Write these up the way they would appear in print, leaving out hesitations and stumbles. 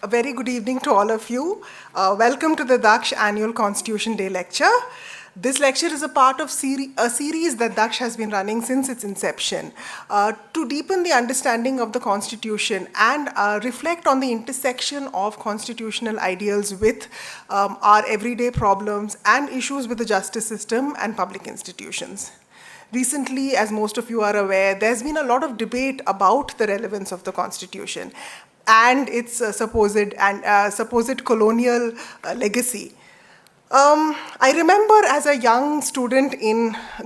A very good evening to all of you. Welcome to the DAKSH Annual Constitution Day lecture. This lecture is a part of a series that DAKSH has been running since its inception to deepen the understanding of the Constitution and reflect on the intersection of constitutional ideals with our everyday problems and issues with the justice system and public institutions. Recently, as most of you are aware, there's been a lot of debate about the relevance of the Constitution and its supposed colonial legacy. I remember as a young student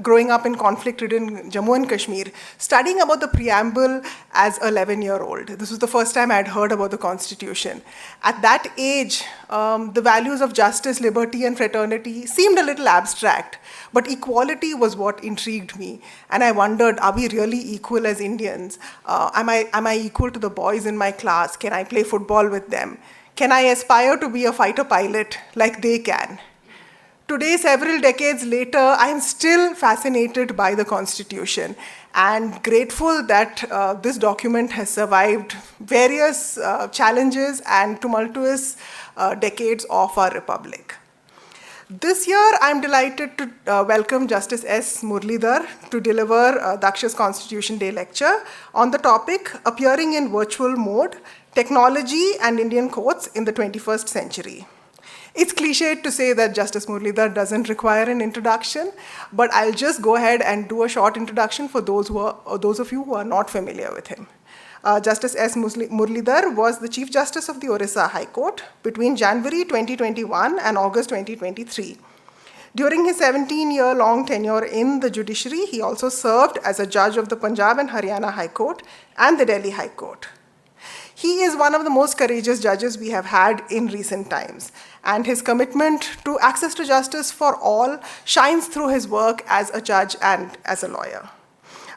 growing up in conflict-ridden Jammu and Kashmir, studying about the preamble as an 11-year-old. This was the first time I had heard about the Constitution. At that age, the values of justice, liberty, and fraternity seemed a little abstract, but equality was what intrigued me. And I wondered, are we really equal as Indians? Am I equal to the boys in my class? Can I play football with them? Can I aspire to be a fighter pilot like they can? Today, several decades later, I am still fascinated by the Constitution and grateful that this document has survived various challenges and tumultuous decades of our republic. This year, I'm delighted to welcome Justice S. Muralidhar to deliver DAKSH's Constitution Day lecture on the topic Appearing in Virtual Mode, Technology and Indian Courts in the 21st Century. It's cliched to say that Justice Muralidhar doesn't require an introduction, but I'll just go ahead and do a short introduction for those of you who are not familiar with him. Justice S. Muralidhar was the Chief Justice of the Orissa High Court between January 2021 and August 2023. During his 17-year-long tenure in the judiciary, he also served as a judge of the Punjab and Haryana High Court and the Delhi High Court. He is one of the most courageous judges we have had in recent times, and his commitment to access to justice for all shines through his work as a judge and as a lawyer.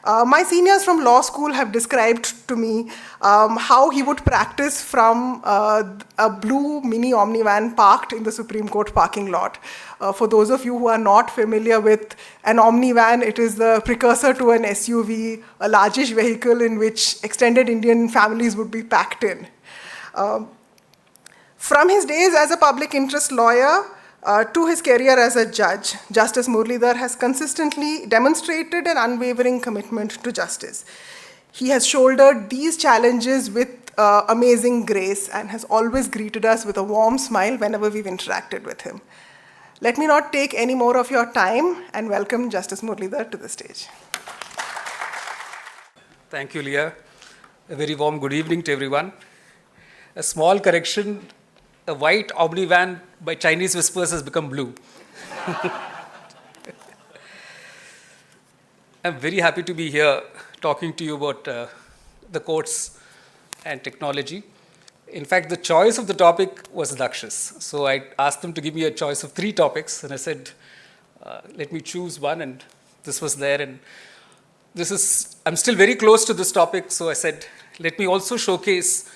My seniors from law school have described to me how he would practice from a blue mini Omnivan parked in the Supreme Court parking lot. For those of you who are not familiar with an Omnivan, it is the precursor to an SUV, a largish vehicle in which extended Indian families would be packed in. From his days as a public interest lawyer to his career as a judge, Justice Muralidhar has consistently demonstrated an unwavering commitment to justice. He has shouldered these challenges with amazing grace and has always greeted us with a warm smile whenever we've interacted with him. Let me not take any more of your time and welcome Justice Muralidhar to the stage. Thank you, Leah. A very warm good evening to everyone. A small correction. A white Omnivan by Chinese whispers has become blue. I'm very happy to be here talking to you about the courts and technology. In fact, the choice of the topic was DAKSH's. So I asked them to give me a choice of 3 topics, and I said, let me choose one, and this was there. And I'm still very close to this topic, so I said, let me also showcase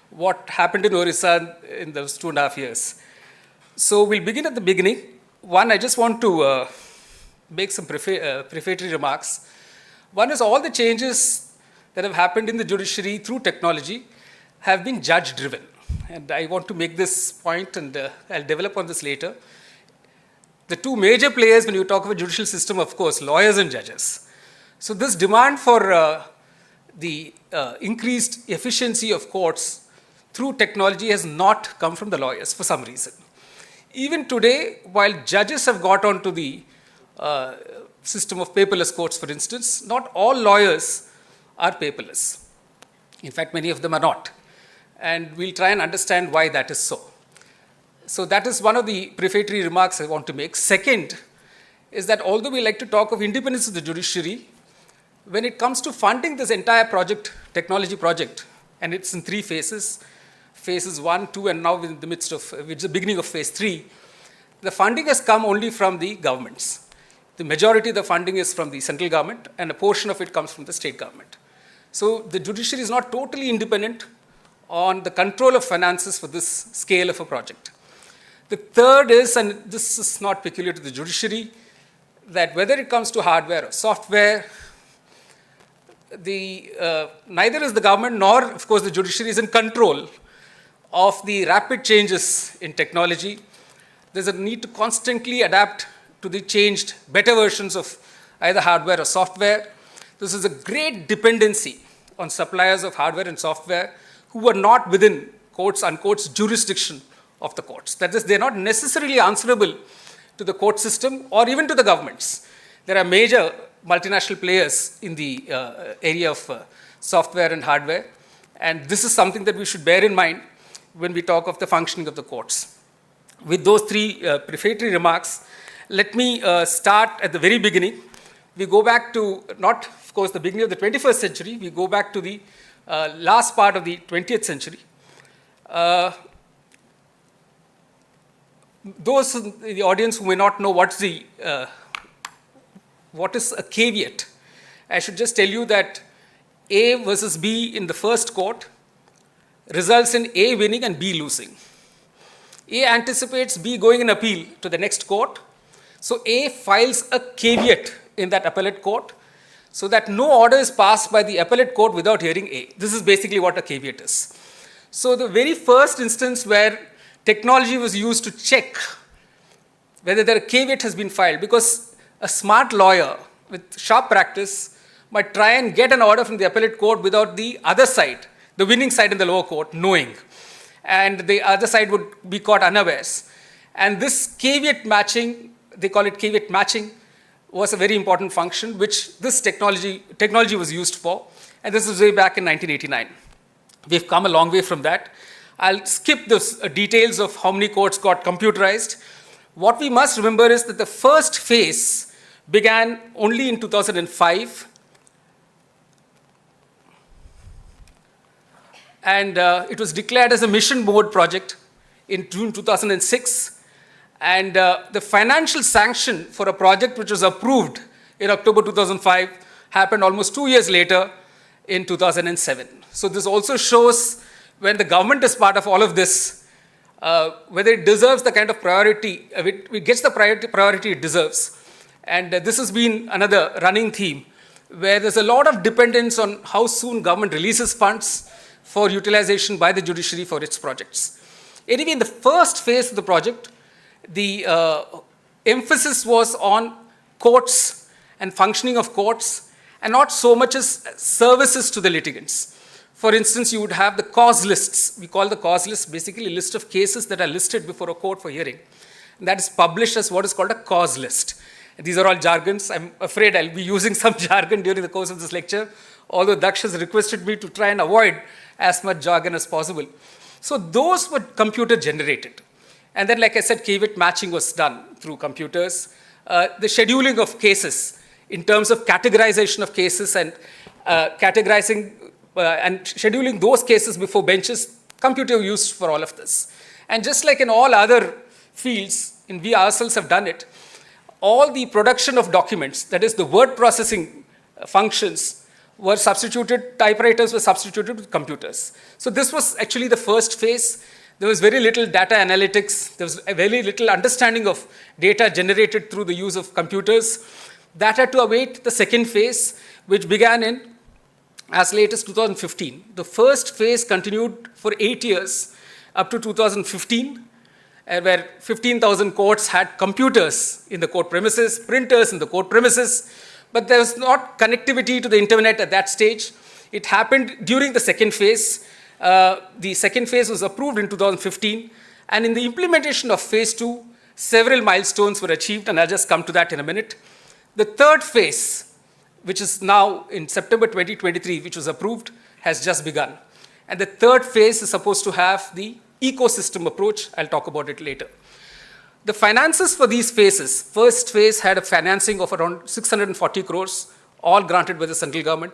what happened in Orissa in those 2.5 years. So we'll begin at the beginning. One, I just want to make some prefatory remarks. One is all the changes that have happened in the judiciary through technology have been judge-driven. And I want to make this point, and I'll develop on this later. The 2 major players when you talk of a judicial system, of course, lawyers and judges. So this demand for the increased efficiency of courts through technology has not come from the lawyers for some reason. Even today, while judges have got onto the system of paperless courts, for instance, not all lawyers are paperless. In fact, many of them are not. And we'll try and understand why that is so. So that is one of the prefatory remarks I want to make. Second is that although we like to talk of independence of the judiciary, when it comes to funding this entire project, technology project, and it's in 3 phases, phases 1, 2, and now in the midst of, it's the beginning of phase 3, the funding has come only from the governments. The majority of the funding is from the central government, and a portion of it comes from the state government. So the judiciary is not totally independent on the control of finances for this scale of a project. The third is, and this is not peculiar to the judiciary, that whether it comes to hardware or software, neither is the government nor, of course, the judiciary is in control of the rapid changes in technology. There's a need to constantly adapt to the changed, better versions of either hardware or software. This is a great dependency on suppliers of hardware and software who are not within quotes, unquotes, jurisdiction of the courts. That is, they're not necessarily answerable to the court system or even to the governments. There are major multinational players in the area of software and hardware, and this is something that we should bear in mind when we talk of the functioning of the courts. With those three prefatory remarks, let me start at the very beginning. We go back to, not of course the beginning of the 21st century, we go back to the last part of the 20th century. Those in the audience who may not know what is a caveat, I should just tell you that A versus B in the first court results in A winning and B losing. A anticipates B going in appeal to the next court, so A files a caveat in that appellate court so that no order is passed by the appellate court without hearing A. This is basically what a caveat is. So the very first instance where technology was used to check whether a caveat has been filed, because a smart lawyer with sharp practice might try and get an order from the appellate court without the other side, the winning side in the lower court, knowing. And the other side would be caught unawares. And this caveat matching, they call it caveat matching, was a very important function which this technology was used for. And this is way back in 1989. We've come a long way from that. I'll skip the details of how many courts got computerized. What we must remember is that the first phase began only in 2005. And it was declared as a mission mode project in June 2006. And the financial sanction for a project which was approved in October 2005 happened almost 2 years later in 2007. So this also shows when the government is part of all of this, whether it deserves the kind of priority, it gets the priority it deserves. And this has been another running theme, where there's a lot of dependence on how soon government releases funds for utilization by the judiciary for its projects. Anyway, in the first phase of the project, the emphasis was on courts and functioning of courts, and not so much as services to the litigants. For instance, you would have the cause lists. We call the cause list basically a list of cases that are listed before a court for hearing. And that is published as what is called a cause list. And these are all jargons. I'm afraid I'll be using some jargon during the course of this lecture, although DAKSH has requested me to try and avoid as much jargon as possible. So those were computer generated. And then, like I said, caveat matching was done through computers. The scheduling of cases in terms of categorization of cases and categorizing and scheduling those cases before benches, computer used for all of this. And just like in all other fields, and we ourselves have done it, all the production of documents, that is the word processing functions, were substituted, typewriters were substituted with computers. So this was actually the first phase. There was very little data analytics. There was very little understanding of data generated through the use of computers. That had to await the second phase, which began in as late as 2015. The first phase continued for 8 years, up to 2015, where 15,000 courts had computers in the court premises, printers in the court premises, but there was not connectivity to the internet at that stage. It happened during the second phase. The second phase was approved in 2015, and in the implementation of phase 2, several milestones were achieved, and I'll just come to that in a minute. The third phase, which is now in September 2023, which was approved, has just begun. And the third phase is supposed to have the ecosystem approach. I'll talk about it later. The finances for these phases, first phase had a financing of around 640 crores, all granted by the central government.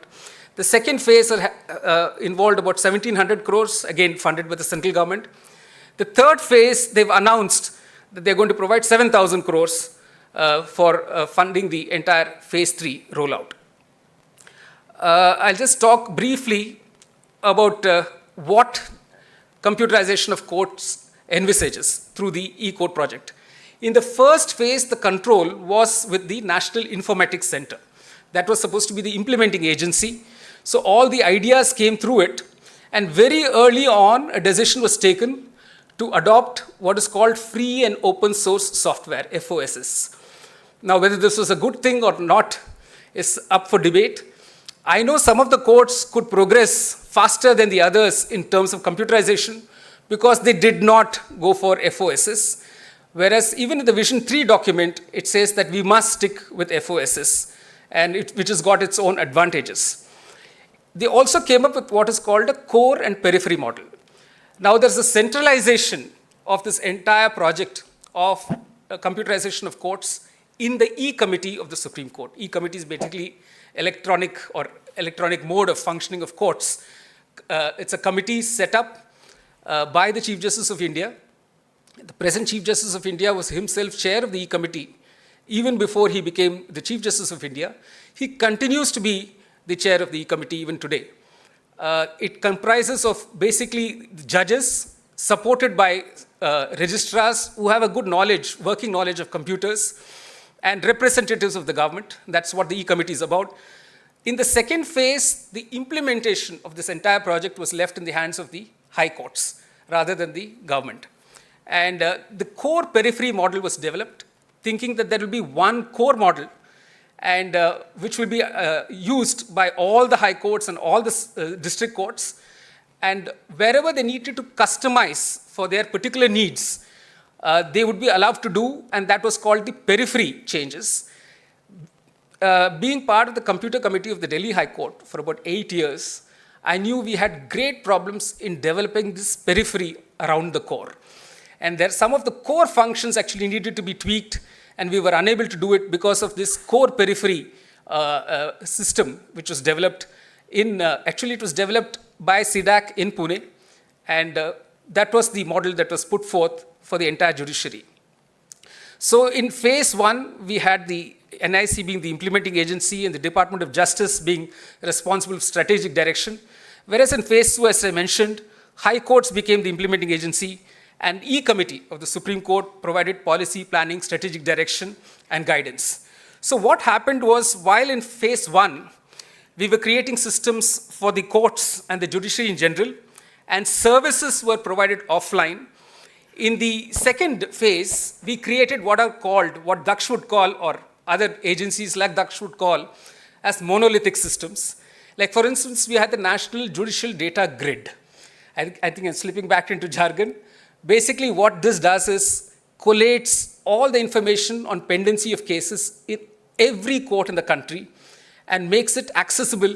The second phase involved about 1,700 crores, again funded by the central government. The third phase, they've announced that they're going to provide 7,000 crores for funding the entire phase 3 rollout. I'll just talk briefly about what computerization of courts envisages through the e-court project. In the first phase, the control was with the National Informatics Center. That was supposed to be the implementing agency. So all the ideas came through it, And very early on, a decision was taken to adopt what is called free and open source software, FOSS. Now, whether this was a good thing or not is up for debate. I know some of the courts could progress faster than the others in terms of computerization because they did not go for FOSS. Whereas even in the Vision 3 document, it says that we must stick with FOSS, which has got its own advantages. They also came up with what is called a core and periphery model. Now there's a centralization of this entire project of computerization of courts in the E-Committee of the Supreme Court. E-Committee is basically electronic mode of functioning of courts. It's a committee set up by the Chief Justice of India. The present Chief Justice of India was himself chair of the E-Committee even before he became the Chief Justice of India. He continues to be the chair of the E-Committee even today. It comprises of basically judges supported by registrars who have a good knowledge, working knowledge of computers, and representatives of the government. That's what the E-Committee is about. In the second phase, the implementation of this entire project was left in the hands of the high courts rather than the government. And the core periphery model was developed, thinking that there will be one core model and which will be used by all the high courts and all the district courts. And wherever they needed to customize for their particular needs, they would be allowed to do, and that was called the periphery changes. Being part of the computer committee of the Delhi High Court for about 8 years, I knew we had great problems in developing this periphery around the core. And there some of the core functions actually needed to be tweaked, and we were unable to do it because of this core periphery system, which was developed in, actually it was developed by CDAC in Pune, and that was the model that was put forth for the entire judiciary. So in phase one, we had the NIC being the implementing agency and the Department of Justice being responsible for strategic direction. Whereas in phase two, as I mentioned, high courts became the implementing agency and E-Committee of the Supreme Court provided policy, planning, strategic direction, and guidance. So what happened was, while in phase one, we were creating systems for the courts and the judiciary in general, and services were provided offline. In the second phase, we created what are called, what DAKSH would call, or other agencies like DAKSH would call, as monolithic systems. Like for instance, we had the National Judicial Data Grid. I think I'm slipping back into jargon. Basically what this does is collates all the information on pendency of cases in every court in the country and makes it accessible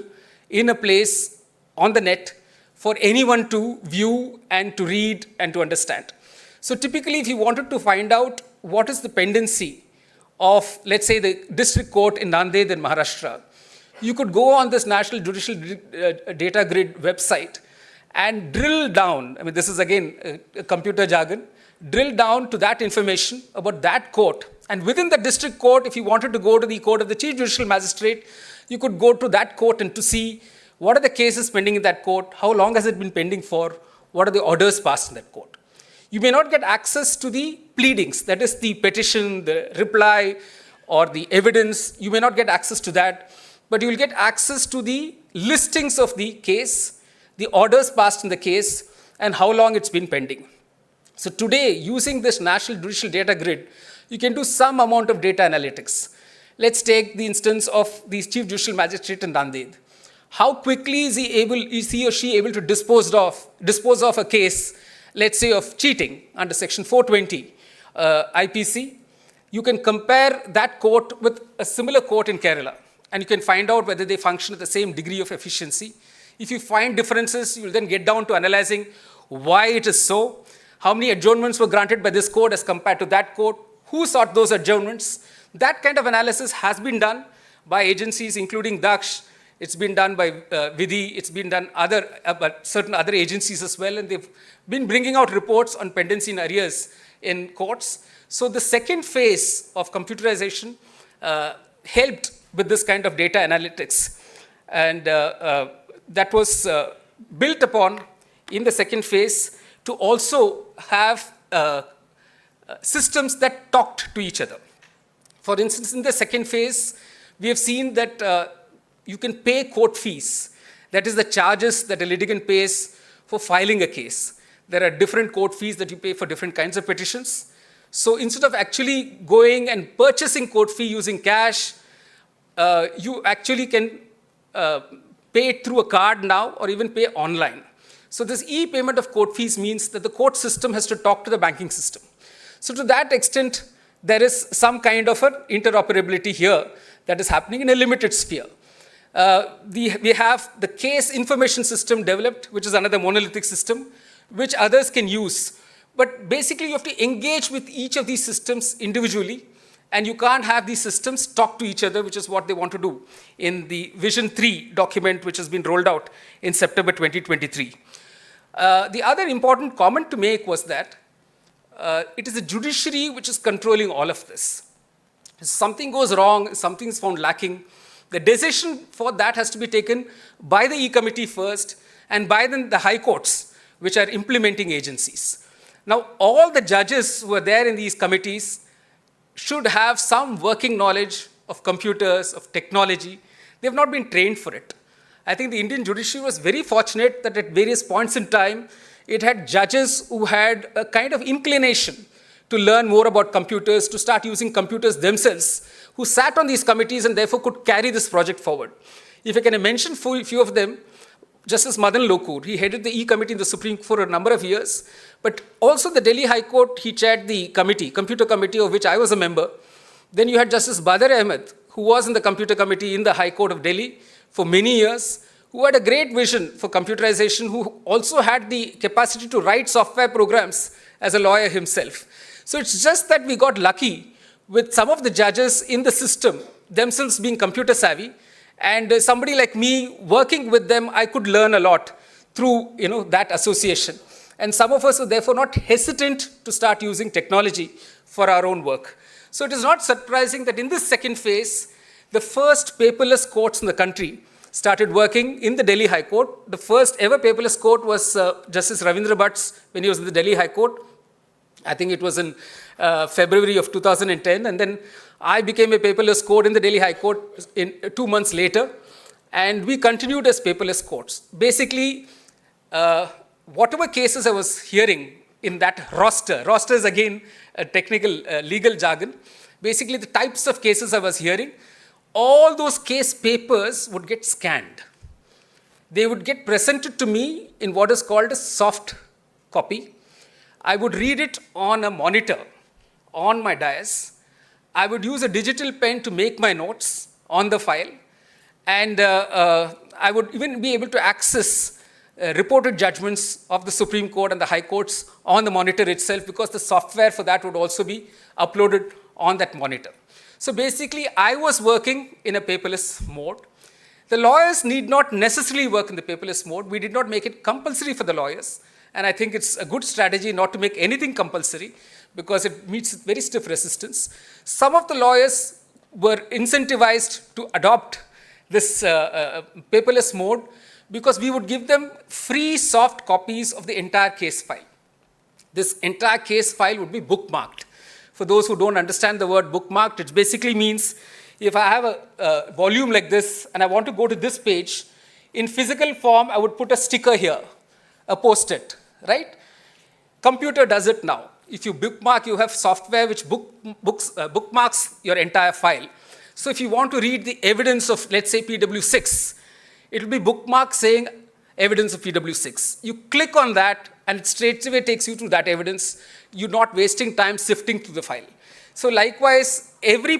in a place on the net for anyone to view and to read and to understand. So typically, if you wanted to find out what is the pendency of, let's say, the district court in Nanded in Maharashtra, you could go on this National Judicial Data Grid website and drill down, I mean, this is again a computer jargon, drill down to that information about that court. And within the district court, if you wanted to go to the court of the Chief Judicial Magistrate, you could go to that court and to see what are the cases pending in that court, how long has it been pending for, what are the orders passed in that court. You may not get access to the pleadings, that is the petition, the reply, or the evidence. You may not get access to that, but you will get access to the listings of the case, the orders passed in the case, and how long it's been pending. So today, using this National Judicial Data Grid, you can do some amount of data analytics. Let's take the instance of the Chief Judicial Magistrate in Nanded. How quickly is he or she able to dispose of a case, let's say of cheating under section 420 IPC? You can compare that court with a similar court in Kerala, and you can find out whether they function at the same degree of efficiency. If you find differences, you will then get down to analyzing why it is so, how many adjournments were granted by this court as compared to that court, who sought those adjournments. That kind of analysis has been done by agencies including DAKSH. It's been done by Vidhi, it's been done by certain other agencies as well, and they've been bringing out reports on pendency and arrears in courts. So the second phase of computerization helped with this kind of data analytics, and that was built upon in the second phase to also have systems that talked to each other. For instance, in the second phase, we have seen that you can pay court fees. That is the charges that a litigant pays for filing a case. There are different court fees that you pay for different kinds of petitions. So instead of actually going and purchasing court fee using cash, you actually can pay it through a card now or even pay online. So this e-payment of court fees means that the court system has to talk to the banking system. So to that extent, there is some kind of an interoperability here that is happening in a limited sphere. We have the case information system developed, which is another monolithic system, which others can use. But basically, you have to engage with each of these systems individually, and you can't have these systems talk to each other, which is what they want to do in the Vision 3 document, which has been rolled out in September 2023. The other important comment to make was that it is the judiciary which is controlling all of this. If something goes wrong, if something is found lacking, the decision for that has to be taken by the E-Committee first and by the high courts, which are implementing agencies. Now, all the judges who are there in these committees should have some working knowledge of computers, of technology. They have not been trained for it. I think the Indian judiciary was very fortunate that at various points in time, it had judges who had a kind of inclination to learn more about computers, to start using computers themselves, who sat on these committees and therefore could carry this project forward. If I can mention a few of them, Justice Madan Lokur, he headed the E-Committee in the Supreme Court for a number of years, but also the Delhi High Court, he chaired the committee, Computer Committee, of which I was a member. Then you had Justice Badr Ahmed, who was in the Computer Committee in the High Court of Delhi for many years, who had a great vision for computerization, who also had the capacity to write software programs as a lawyer himself. So it's just that we got lucky with some of the judges in the system themselves being computer savvy, and somebody like me working with them, I could learn a lot through that association. And some of us were therefore not hesitant to start using technology for our own work. So it is not surprising that in this second phase, the first paperless courts in the country started working in the Delhi High Court. The first ever paperless court was Justice Ravindra Bhatt's when he was in the Delhi High Court. I think it was in February of 2010. And then I became a paperless court in the Delhi High Court 2 months later. And we continued as paperless courts. Basically, whatever cases I was hearing in that roster is again a technical legal jargon. Basically, the types of cases I was hearing, all those case papers would get scanned. They would get presented to me in what is called a soft copy. I would read it on a monitor on my dais. I would use a digital pen to make my notes on the file. And I would even be able to access reported judgments of the Supreme Court and the High Courts on the monitor itself, because the software for that would also be uploaded on that monitor. So basically, I was working in a paperless mode. The lawyers need not necessarily work in the paperless mode. We did not make it compulsory for the lawyers. And I think it's a good strategy not to make anything compulsory, because it meets very stiff resistance. Some of the lawyers were incentivized to adopt this paperless mode because we would give them free soft copies of the entire case file. This entire case file would be bookmarked. For those who don't understand the word bookmarked, it basically means if I have a volume like this and I want to go to this page, in physical form, I would put a sticker here, a post-it, right? Computer does it now. If you bookmark, you have software which bookmarks your entire file. So if you want to read the evidence of, let's say, PW6, it will be bookmarked saying evidence of PW6. You click on that, and it straight away takes you to that evidence. You're not wasting time sifting through the file. So likewise, every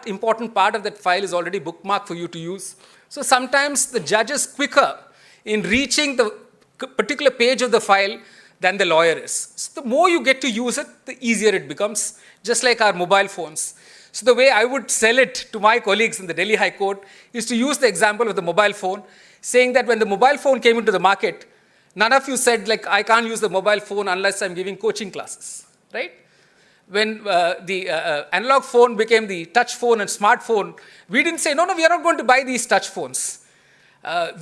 important part of that file is already bookmarked for you to use. So sometimes the judge is quicker in reaching the particular page of the file than the lawyer is. So the more you get to use it, the easier it becomes, just like our mobile phones. So the way I would sell it to my colleagues in the Delhi High Court is to use the example of the mobile phone, saying that when the mobile phone came into the market, none of you said, like, I can't use the mobile phone unless I'm giving coaching classes, right? When the analog phone became the touch phone and smartphone, we didn't say, no, we are not going to buy these touch phones.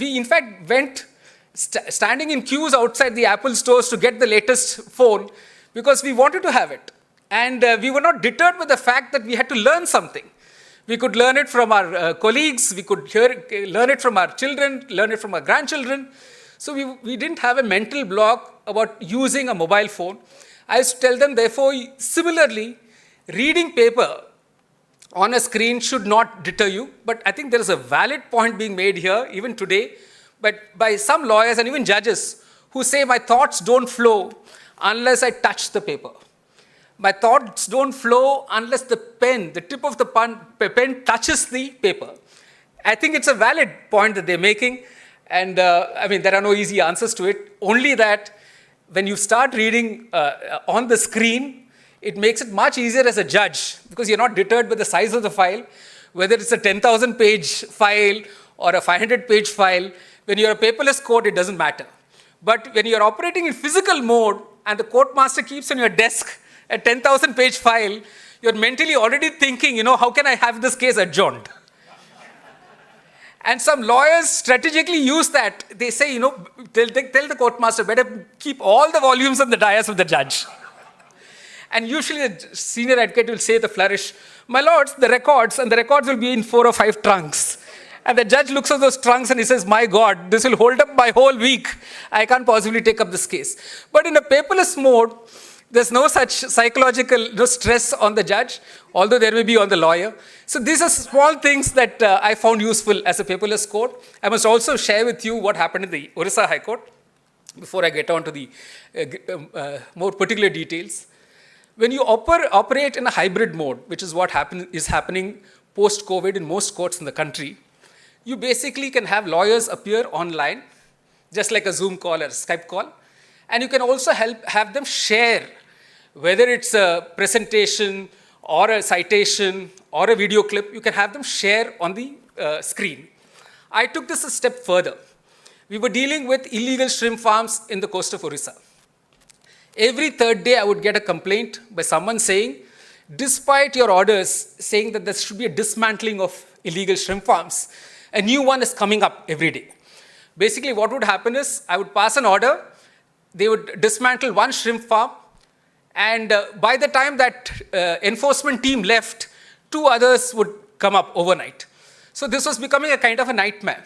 We, in fact, went standing in queues outside the Apple stores to get the latest phone because we wanted to have it. And we were not deterred with the fact that we had to learn something. We could learn it from our colleagues, we could learn it from our children, learn it from our grandchildren. So we didn't have a mental block about using a mobile phone. I used to tell them, therefore, similarly, reading paper on a screen should not deter you. But I think there is a valid point being made here, even today, but by some lawyers and even judges who say my thoughts don't flow unless I touch the paper. My thoughts don't flow unless the pen, the tip of the pen touches the paper. I think it's a valid point that they're making. And I mean, there are no easy answers to it. Only that when you start reading on the screen, it makes it much easier as a judge because you're not deterred by the size of the file, whether it's a 10,000 page file or a 500-page file. When you're a paperless court, it doesn't matter. But when you're operating in physical mode and the court master keeps on your desk a 10,000-page file, you're mentally already thinking, how can I have this case adjourned? And some lawyers strategically use that. They say, tell the court master, better keep all the volumes on the dais of the judge. And usually the senior advocate will say the flourish, my lords, the records, and the records will be in 4 or 5 trunks. And the judge looks at those trunks and he says, my God, this will hold up my whole week. I can't possibly take up this case. But in a paperless mode, there's no such psychological stress on the judge, although there may be on the lawyer. So these are small things that I found useful as a paperless court. I must also share with you what happened in the Orissa High Court before I get on to the more particular details. When you operate in a hybrid mode, which is what is happening post-COVID in most courts in the country, you basically can have lawyers appear online, just like a Zoom call or a Skype call. And you can also have them share, whether it's a presentation or a citation or a video clip, you can have them share on the screen. I took this a step further. We were dealing with illegal shrimp farms in the coast of Orissa. Every third day, I would get a complaint by someone saying, despite your orders saying that there should be a dismantling of illegal shrimp farms, a new one is coming up every day. Basically, what would happen is I would pass an order, they would dismantle one shrimp farm, and by the time that enforcement team left, 2 others would come up overnight. So this was becoming a kind of a nightmare.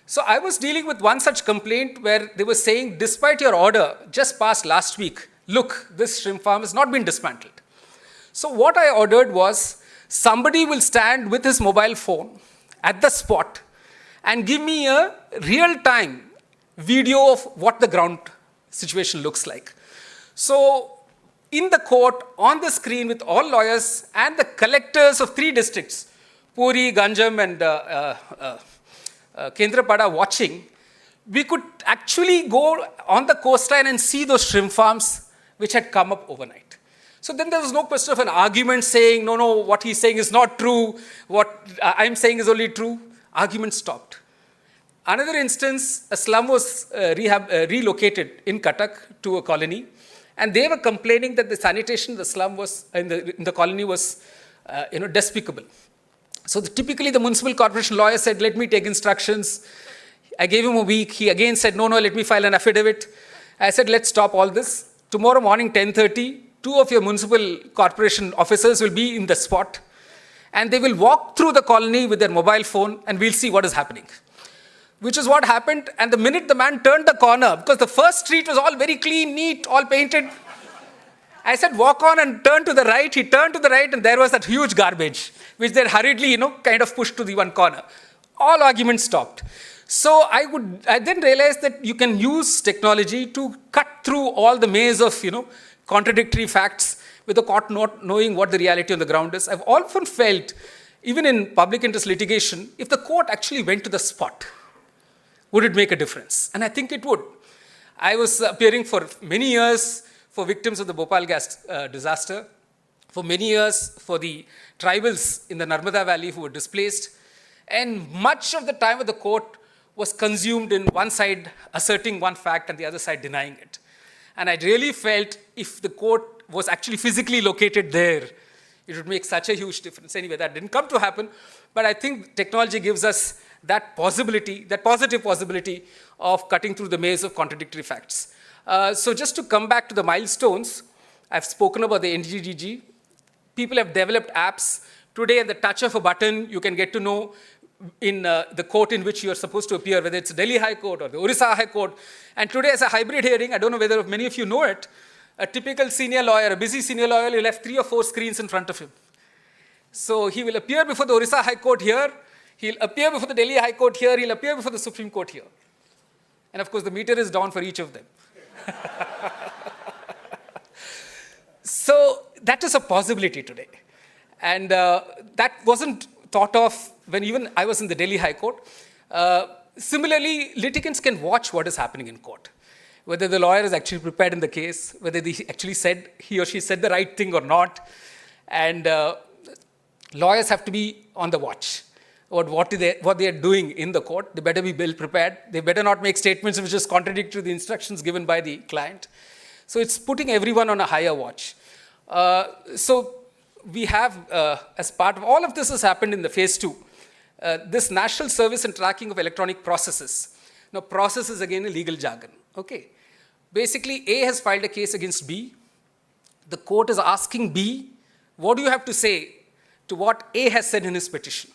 So I was dealing with one such complaint where they were saying, despite your order just passed last week, look, this shrimp farm has not been dismantled. So what I ordered was somebody will stand with his mobile phone at the spot and give me a real-time video of what the ground situation looks like. So in the court, on the screen with all lawyers and the collectors of 3 districts, Puri, Ganjam and Kendrapada watching, we could actually go on the coastline and see those shrimp farms which had come up overnight. So then there was no question of an argument saying, no, what he's saying is not true, what I'm saying is only true. Argument stopped. Another instance, a slum was relocated in Cuttack to a colony, and they were complaining that the sanitation in the slum was in the colony was despicable. So typically the municipal corporation lawyer said, let me take instructions. I gave him a week. He again said, no, let me file an affidavit. I said, let's stop all this. Tomorrow morning, 10:30, 2 of your municipal corporation officers will be in the spot, and they will walk through the colony with their mobile phone, and we'll see what is happening. Which is what happened, and the minute the man turned the corner, because the first street was all very clean, neat, all painted, I said, walk on and turn to the right. He turned to the right, and there was that huge garbage, which they hurriedly, kind of pushed to the one corner. All arguments stopped. So I then realized that you can use technology to cut through all the maze of, contradictory facts with the court not knowing what the reality on the ground is. I've often felt, even in public interest litigation, if the court actually went to the spot, would it make a difference? And I think it would. I was appearing for many years for victims of the Bhopal gas disaster, for many years for the tribals in the Narmada Valley who were displaced, and much of the time of the court was consumed in one side asserting one fact and the other side denying it. And I really felt if the court was actually physically located there, it would make such a huge difference. Anyway, that didn't come to happen, but I think technology gives us that possibility, that positive possibility of cutting through the maze of contradictory facts. So just to come back to the milestones, I've spoken about the NGDG. People have developed apps. Today, at the touch of a button, you can get to know the court in which you are supposed to appear, whether it's Delhi High Court or the Orissa High Court. And today, as a hybrid hearing, I don't know whether many of you know it, a typical senior lawyer, a busy senior lawyer, will have 3 or 4 screens in front of him. So he will appear before the Orissa High Court here, he'll appear before the Delhi High Court here, he'll appear before the Supreme Court here. And of course, the meter is down for each of them. So that is a possibility today. And that wasn't thought of when even I was in the Delhi High Court. Similarly, litigants can watch what is happening in court, whether the lawyer is actually prepared in the case, whether he or she said the right thing or not. And lawyers have to be on the watch about what they are doing in the court. They better be well prepared. They better not make statements which is contradictory to the instructions given by the client. So it's putting everyone on a higher watch. So we have, as part of all of this has happened in the phase 2, this National Service and Tracking of Electronic Processes. Now, process is again a legal jargon. Okay. Basically, A has filed a case against B. The court is asking B, what do you have to say to what A has said in his petition?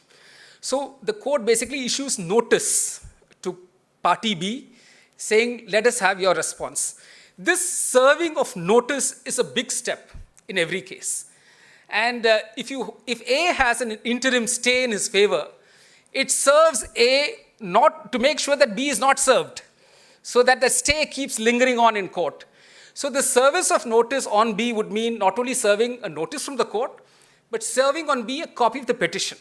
So the court basically issues notice to party B saying, let us have your response. This serving of notice is a big step in every case. And if A has an interim stay in his favor, it serves A not to make sure that B is not served, so that the stay keeps lingering on in court. So the service of notice on B would mean not only serving a notice from the court, but serving on B a copy of the petition.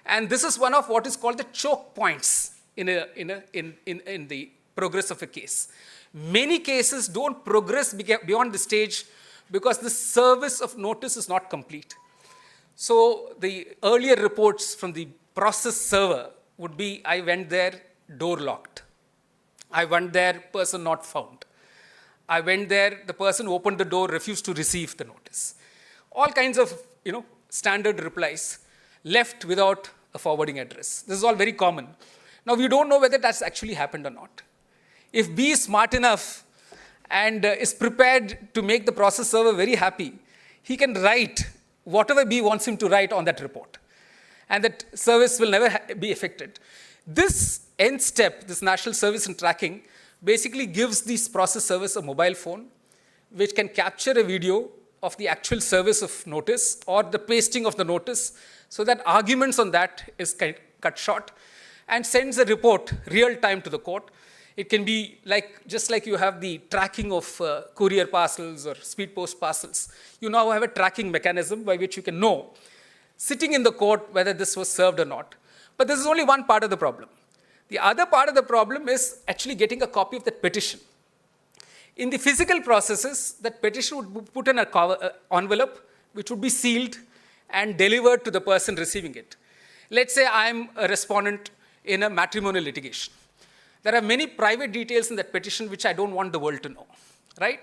And this is one of what is called the choke points in the progress of a case. Many cases don't progress beyond the stage because the service of notice is not complete. So the earlier reports from the process server would be, I went there, door locked. I went there, person not found. I went there, the person who opened the door refused to receive the notice. All kinds of standard replies left without a forwarding address. This is all very common. Now, we don't know whether that's actually happened or not. If B is smart enough and is prepared to make the process server very happy, he can write whatever B wants him to write on that report. And that service will never be affected. This end step, this National Service and Tracking, basically gives this process service a mobile phone which can capture a video of the actual service of notice or the pasting of the notice so that arguments on that is cut short and sends a report real time to the court. It can be just like you have the tracking of courier parcels or speed post parcels. You now have a tracking mechanism by which you can know, sitting in the court, whether this was served or not. But this is only one part of the problem. The other part of the problem is actually getting a copy of that petition. In the physical processes, that petition would be put in an envelope, which would be sealed and delivered to the person receiving it. Let's say I'm a respondent in a matrimonial litigation. There are many private details in that petition which I don't want the world to know, right?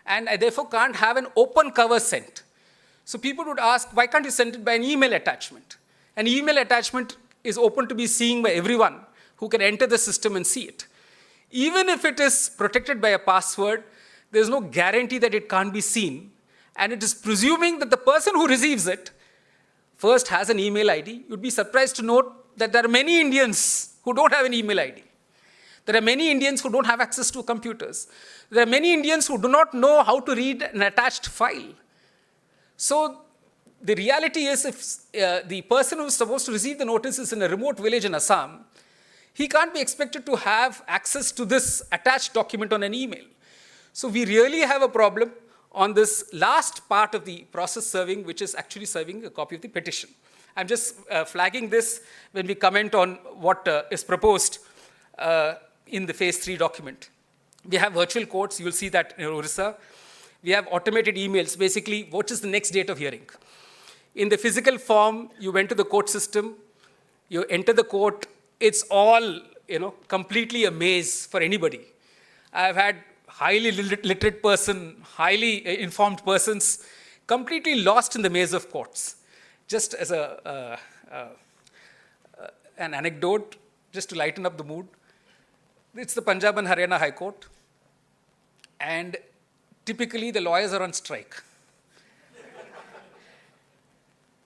And I therefore can't have an open cover sent. So people would ask, why can't you send it by an email attachment? An email attachment is open to be seen by everyone who can enter the system and see it. Even if it is protected by a password, there's no guarantee that it can't be seen. And it is presuming that the person who receives it first has an email ID. You'd be surprised to note that there are many Indians who don't have an email ID. There are many Indians who don't have access to computers. There are many Indians who do not know how to read an attached file. So the reality is if the person who is supposed to receive the notice is in a remote village in Assam, he can't be expected to have access to this attached document on an email. So we really have a problem on this last part of the process serving, which is actually serving a copy of the petition. I'm just flagging this when we comment on what is proposed in the phase 3 document. We have virtual courts. You will see that in Orissa. We have automated emails. Basically, what is the next date of hearing? In the physical form, you went to the court system. You enter the court. It's all, completely a maze for anybody. I've had highly literate person, highly informed persons, completely lost in the maze of courts. Just as an anecdote, just to lighten up the mood, it's the Punjab and Haryana High Court, and typically the lawyers are on strike.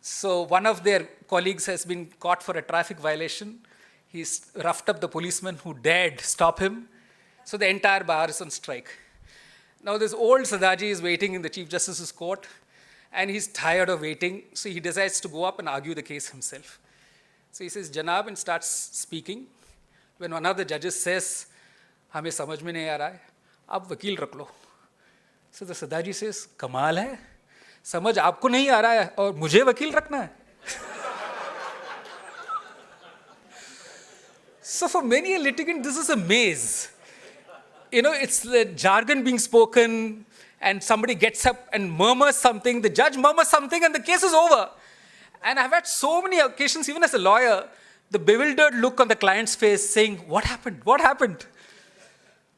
So one of their colleagues has been caught for a traffic violation. He's roughed up the policeman who dared stop him. So the entire bar is on strike. Now this old Sadaji is waiting in the Chief Justice's court, and he's tired of waiting, so he decides to go up and argue the case himself. So he says, Janab, and starts speaking. When one of the judges says, हमें समझ में नहीं आ रहा है, आप वकील रख लो. So the Sadaji says, कमाल है, समझ आपको नहीं आ रहा है और मुझे वकील रखना है. So for many a litigant, this is a maze. It's the jargon being spoken, and somebody gets up and murmurs something, the judge murmurs something, and the case is over. And I've had so many occasions, even as a lawyer, the bewildered look on the client's face saying, what happened? What happened?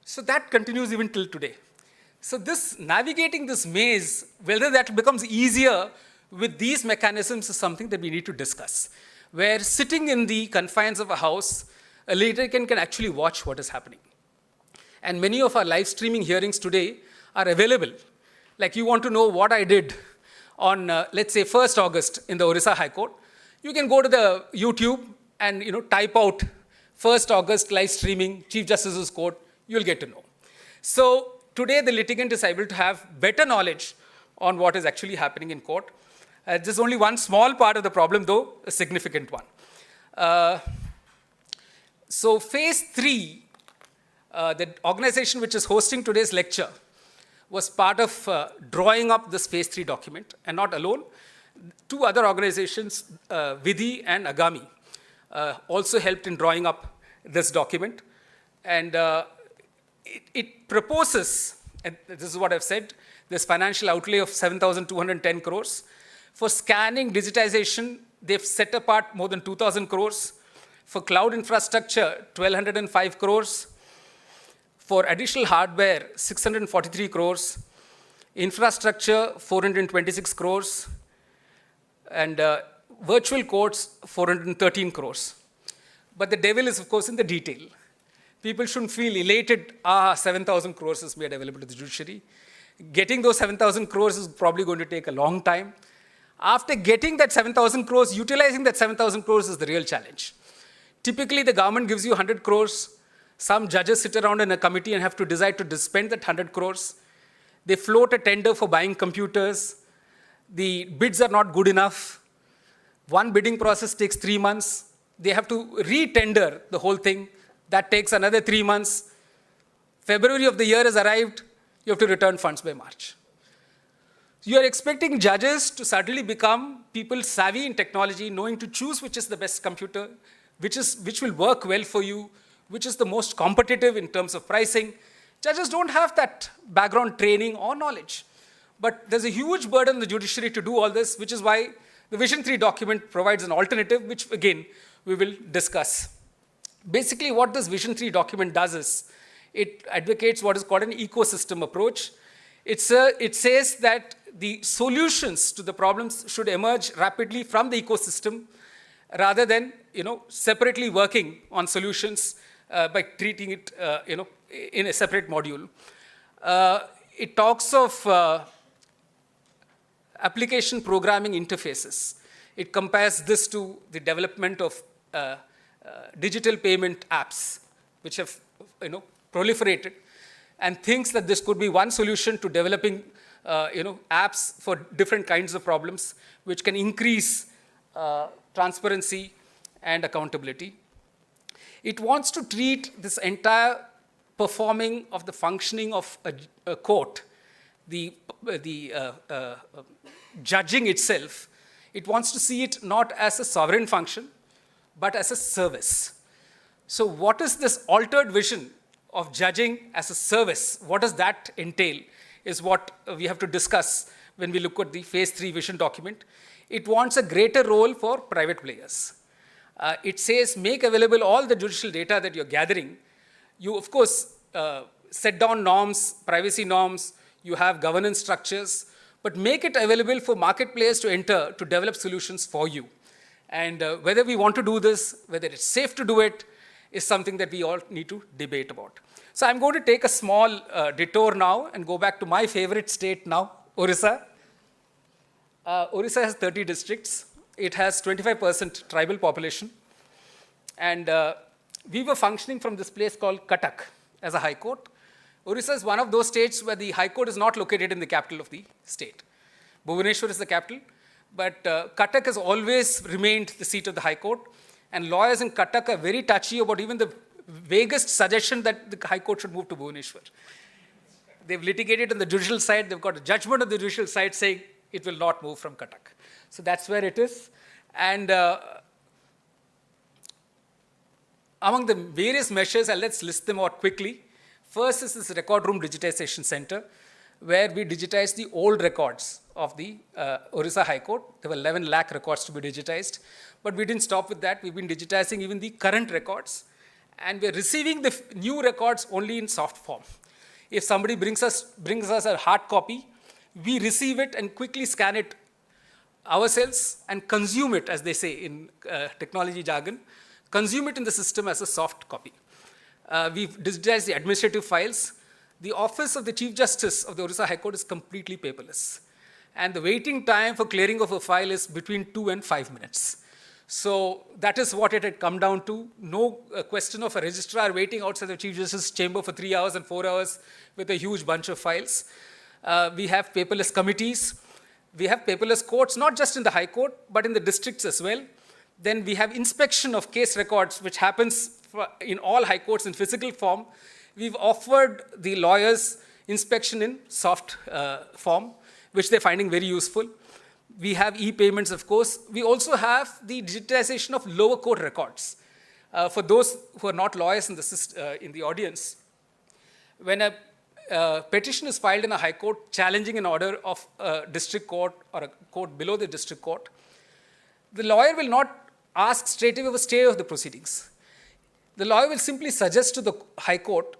So that continues even till today. So this navigating this maze, whether that becomes easier with these mechanisms is something that we need to discuss. Where sitting in the confines of a house, a litigant can actually watch what is happening. And many of our live streaming hearings today are available. Like you want to know what I did on, let's say, 1st August in the Orissa High Court, you can go to the YouTube and type out 1st August live streaming, Chief Justice's Court, you'll get to know. So today the litigant is able to have better knowledge on what is actually happening in court. This is only one small part of the problem, though a significant one. So phase 3, the organization which is hosting today's lecture was part of drawing up this phase 3 document, and not alone. 2 other organizations, Vidhi and Agami, also helped in drawing up this document. And it proposes, and this is what I've said, this financial outlay of 7,210 crores. For scanning, digitization, they've set apart more than 2,000 crores. For cloud infrastructure, 1,205 crores. For additional hardware, 643 crores. Infrastructure, 426 crores. And virtual courts, 413 crores. But the devil is, of course, in the detail. People shouldn't feel elated, 7,000 crores is made available to the judiciary. Getting those 7,000 crores is probably going to take a long time. After getting that 7,000 crores, utilizing that 7,000 crores is the real challenge. Typically, the government gives you 100 crores. Some judges sit around in a committee and have to decide to spend that 100 crores. They float a tender for buying computers. The bids are not good enough. One bidding process takes 3 months. They have to re-tender the whole thing. That takes another 3 months. February of the year has arrived. You have to return funds by March. You are expecting judges to suddenly become people savvy in technology, knowing to choose which is the best computer, which will work well for you, which is the most competitive in terms of pricing. Judges don't have that background training or knowledge. But there's a huge burden on the judiciary to do all this, which is why the Vision 3 document provides an alternative, which again, we will discuss. Basically, what this Vision 3 document does is, it advocates what is called an ecosystem approach. It says that the solutions to the problems should emerge rapidly from the ecosystem, rather than separately working on solutions by treating it in a separate module. It talks of application programming interfaces. It compares this to the development of digital payment apps, which have proliferated, and thinks that this could be one solution to developing apps for different kinds of problems, which can increase transparency and accountability. It wants to treat this entire performing of the functioning of a court, the judging itself. It wants to see it not as a sovereign function, but as a service. So what is this altered vision of judging as a service? What does that entail is what we have to discuss when we look at the phase 3 vision document. It wants a greater role for private players. It says make available all the judicial data that you're gathering. You, of course, set down norms, privacy norms, you have governance structures, but make it available for market players to enter to develop solutions for you. And whether we want to do this, whether it's safe to do it, is something that we all need to debate about. So I'm going to take a small detour now and go back to my favorite state now, Orissa. Orissa has 30 districts. It has 25% tribal population. And we were functioning from this place called Cuttack as a high court. Orissa is one of those states where the high court is not located in the capital of the state. Bhubaneswar is the capital, but Cuttack has always remained the seat of the high court. And lawyers in Cuttack are very touchy about even the vaguest suggestion that the high court should move to Bhubaneswar. They've litigated on the judicial side. They've got a judgment on the judicial side saying it will not move from Cuttack. So that's where it is. And among the various measures, let's list them out quickly. First is this Record Room Digitization Center, where we digitized the old records of the Orissa High Court. There were 11 lakh records to be digitized. But we didn't stop with that. We've been digitizing even the current records. And we're receiving the new records only in soft form. If somebody brings us a hard copy, we receive it and quickly scan it ourselves and consume it, as they say in technology jargon, consume it in the system as a soft copy. We've digitized the administrative files. The office of the Chief Justice of the Orissa High Court is completely paperless. And the waiting time for clearing of a file is between 2 and 5 minutes. So that is what it had come down to. No question of a registrar waiting outside the Chief Justice's chamber for 3 hours and 4 hours with a huge bunch of files. We have paperless committees. We have paperless courts, not just in the High Court, but in the districts as well. Then we have inspection of case records, which happens in all high courts in physical form. We've offered the lawyers inspection in soft form, which they're finding very useful. We have e-payments, of course. We also have the digitization of lower court records. For those who are not lawyers in the audience, when a petition is filed in a high court challenging an order of a district court or a court below the district court, the lawyer will not ask straight away for a stay of the proceedings. The lawyer will simply suggest to the high court,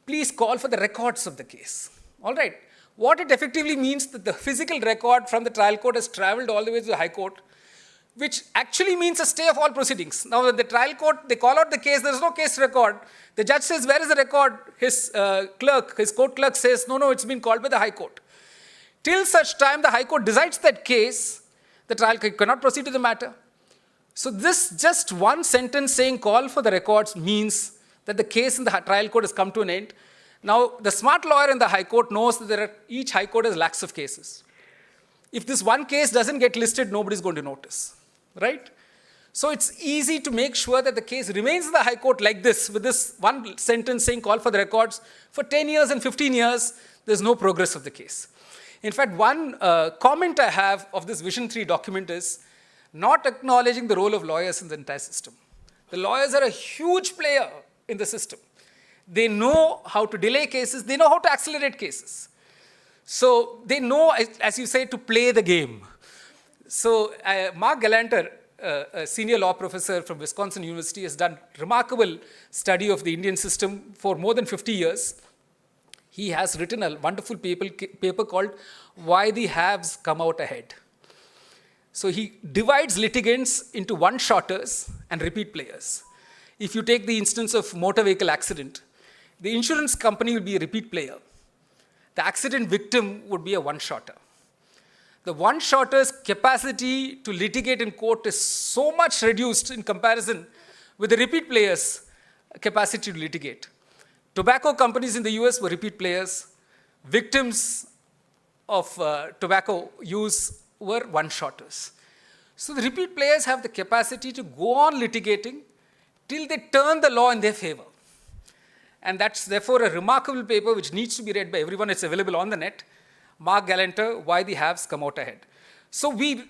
please call for the records of the case. All right. What it effectively means that the physical record from the trial court has traveled all the way to the high court, which actually means a stay of all proceedings. Now, when the trial court, they call out the case, there is no case record. The judge says, where is the record? His court clerk says, no, it's been called by the high court. Till such time the high court decides that case, the trial cannot proceed to the matter. So this just one sentence saying call for the records means that the case in the trial court has come to an end. Now, the smart lawyer in the high court knows that each high court has lakhs of cases. If this one case doesn't get listed, nobody's going to notice, right? So it's easy to make sure that the case remains in the high court like this, with this one sentence saying call for the records. For 10 years and 15 years, there's no progress of the case. In fact, one comment I have of this Vision 3 document is not acknowledging the role of lawyers in the entire system. The lawyers are a huge player in the system. They know how to delay cases. They know how to accelerate cases. So they know, as you say, to play the game. So Mark Galanter, a senior law professor from Wisconsin University, has done remarkable study of the Indian system for more than 50 years. He has written a wonderful paper called Why the Haves Come Out Ahead. So he divides litigants into one-shotters and repeat players. If you take the instance of motor vehicle accident, the insurance company will be a repeat player. The accident victim would be a one-shotter. The one-shotter's capacity to litigate in court is so much reduced in comparison with the repeat player's capacity to litigate. Tobacco companies in the US were repeat players. Victims of tobacco use were one-shotters. So the repeat players have the capacity to go on litigating till they turn the law in their favor. And that's therefore a remarkable paper which needs to be read by everyone. It's available on the net. Mark Galanter, Why the Haves Come Out Ahead. So we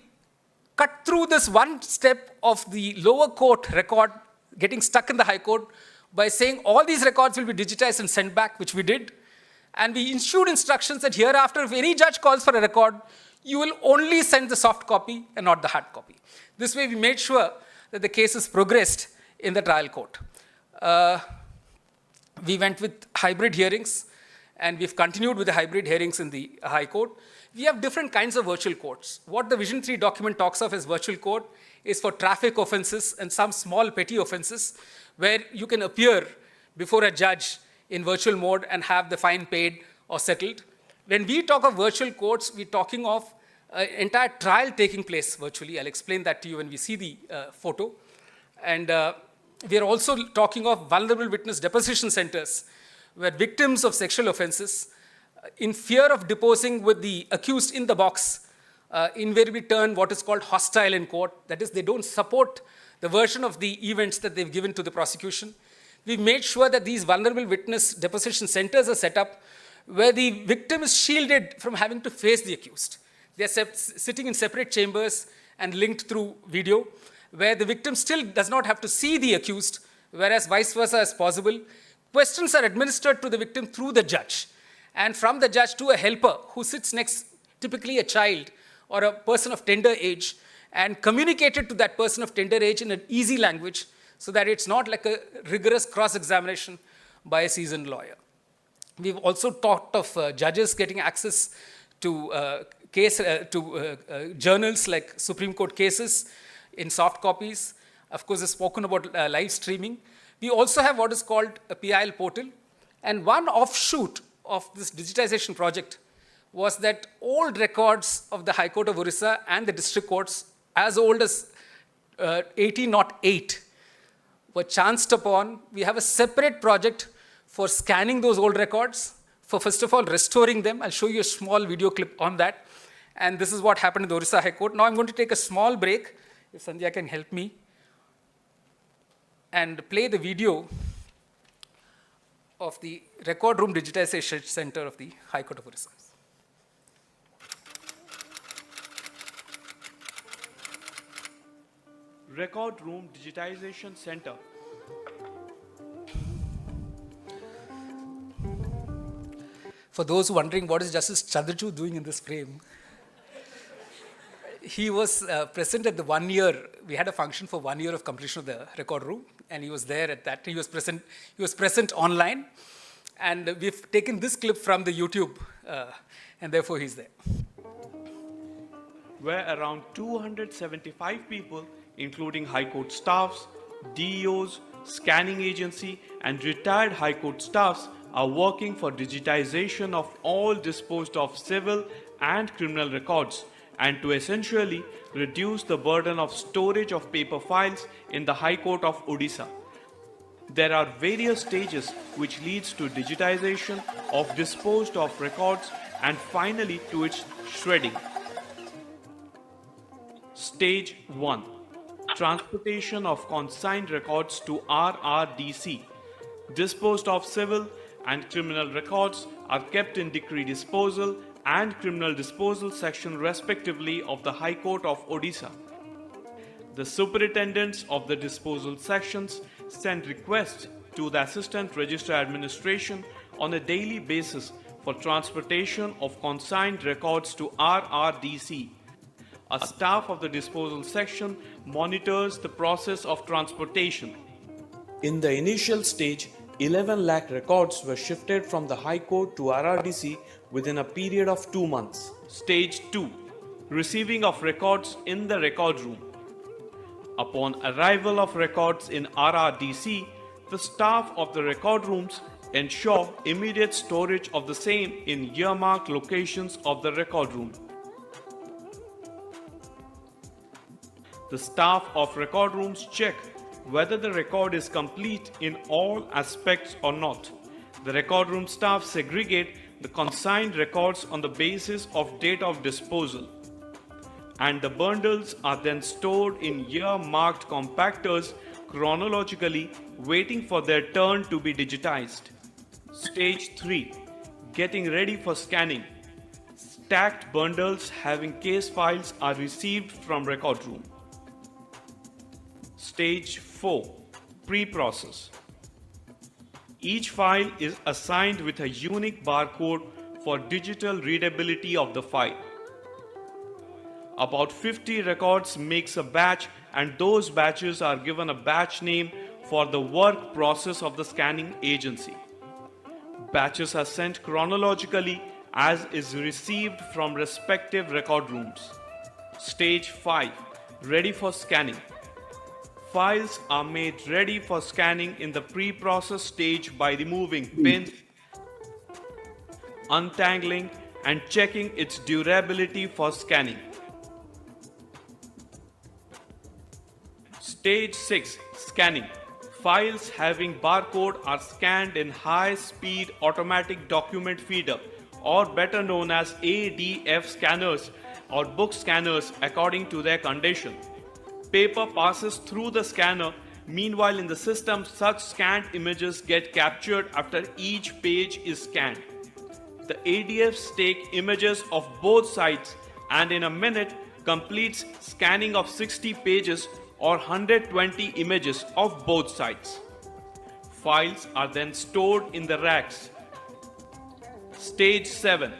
cut through this one step of the lower court record getting stuck in the high court by saying all these records will be digitized and sent back, which we did. And we issued instructions that hereafter, if any judge calls for a record, you will only send the soft copy and not the hard copy. This way we made sure that the cases progressed in the trial court. We went with hybrid hearings, and we've continued with the hybrid hearings in the High Court. We have different kinds of virtual courts. What the Vision 3 document talks of as virtual court is for traffic offenses and some small petty offenses where you can appear before a judge in virtual mode and have the fine paid or settled. When we talk of virtual courts, we're talking of entire trial taking place virtually. I'll explain that to you when we see the photo. And we are also talking of vulnerable witness deposition centers, where victims of sexual offenses, in fear of deposing with the accused in the box, invariably turn what is called hostile in court. That is, they don't support the version of the events that they've given to the prosecution. We've made sure that these vulnerable witness deposition centers are set up where the victim is shielded from having to face the accused. They're sitting in separate chambers and linked through video, where the victim still does not have to see the accused, whereas vice versa is possible. Questions are administered to the victim through the judge, and from the judge to a helper who sits next, typically a child or a person of tender age, and communicated to that person of tender age in an easy language so that it's not like a rigorous cross-examination by a seasoned lawyer. We've also talked of judges getting access to journals like Supreme Court cases in soft copies. Of course, we've spoken about live streaming. We also have what is called a PIL portal. And one offshoot of this digitization project was that old records of the High Court of Orissa and the district courts, as old as 1808, were chanced upon. We have a separate project for scanning those old records, for first of all restoring them. I'll show you a small video clip on that. And this is what happened in the Orissa High Court. Now I'm going to take a small break, if Sandhya can help me, and play the video of the Record Room Digitization Center of the High Court of Orissa. Record Room Digitization Center. For those wondering what is Justice Chandrachud doing in this frame, he was present at the 1 year. We had a function for 1 year of completion of the record room, and he was there at that. He was present online, and we've taken this clip from the YouTube, and therefore he's there. Where around 275 people, including High Court staffs, DEOs, scanning agency, and retired High Court staffs, are working for digitization of all disposed of civil and criminal records, and to essentially reduce the burden of storage of paper files in the High Court of Odisha. There are various stages which leads to digitization of disposed of records and finally to its shredding. Stage 1. Transportation of consigned records to RRDC. Disposed of civil and criminal records are kept in decree disposal and criminal disposal section respectively of the High Court of Odisha. The superintendents of the disposal sections send requests to the Assistant Registrar Administration on a daily basis for transportation of consigned records to RRDC. A staff of the disposal section monitors the process of transportation. In the initial stage, 11 lakh records were shifted from the High Court to RRDC within a period of 2 months. Stage 2. Receiving of records in the record room. Upon arrival of records in RRDC, the staff of the record rooms ensure immediate storage of the same in earmarked locations of the record room. The staff of record rooms check whether the record is complete in all aspects or not. The record room staff segregate the consigned records on the basis of date of disposal, and the bundles are then stored in ear-marked compactors chronologically, waiting for their turn to be digitized. Stage 3. Getting ready for scanning. Stacked bundles having case files are received from record room. Stage 4. Pre-process. Each file is assigned with a unique barcode for digital readability of the file. About 50 records makes a batch, and those batches are given a batch name for the work process of the scanning agency. Batches are sent chronologically as is received from respective record rooms. Stage 5. Ready for scanning. Files are made ready for scanning in the pre-process stage by removing pins, untangling and checking its durability for scanning. Stage 6. Scanning. Files having barcode are scanned in high-speed automatic document feeder, or better known as ADF scanners or book scanners according to their condition. Paper passes through the scanner. Meanwhile, in the system, such scanned images get captured after each page is scanned. The ADFs take images of both sides and in a minute completes scanning of 60 pages or 120 images of both sides. Files are then stored in the racks. Stage 7.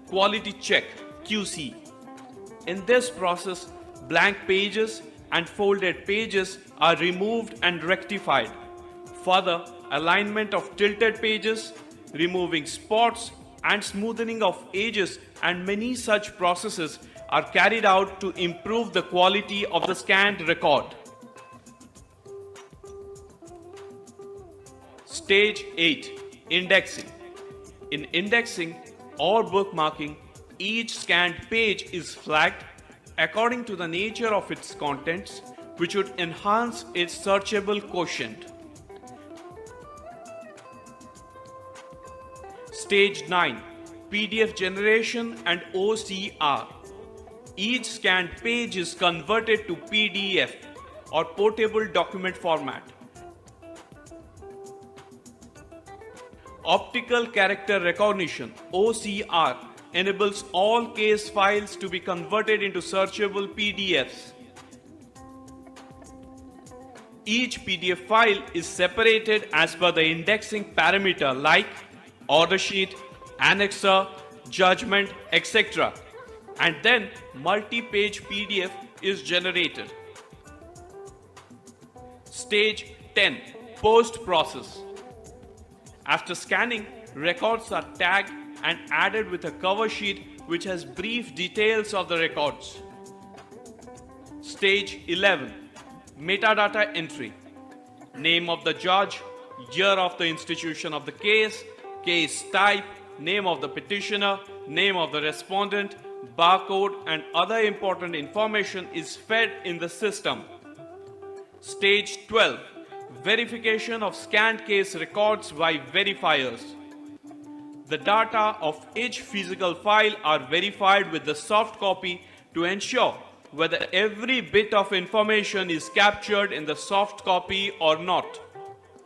Quality check (QC). In this process, blank pages and folded pages are removed and rectified. Further, alignment of tilted pages, removing spots and smoothing of edges and many such processes are carried out to improve the quality of the scanned record. Stage 8. Indexing. In indexing or bookmarking, each scanned page is flagged according to the nature of its contents, which would enhance its searchable quotient. Stage 9. PDF generation and OCR. Each scanned page is converted to PDF or portable document format. Optical character recognition (OCR) enables all case files to be converted into searchable PDFs. Each PDF file is separated as per the indexing parameter like order sheet, annexer, judgment, etc. And then multi-page PDF is generated. Stage 10. Post-process. After scanning, records are tagged and added with a cover sheet which has brief details of the records. Stage 11. Metadata entry. Name of the judge, year of the institution of the case, case type, name of the petitioner, name of the respondent, barcode and other important information is fed in the system. Stage 12. Verification of scanned case records by verifiers. The data of each physical file are verified with the soft copy to ensure whether every bit of information is captured in the soft copy or not.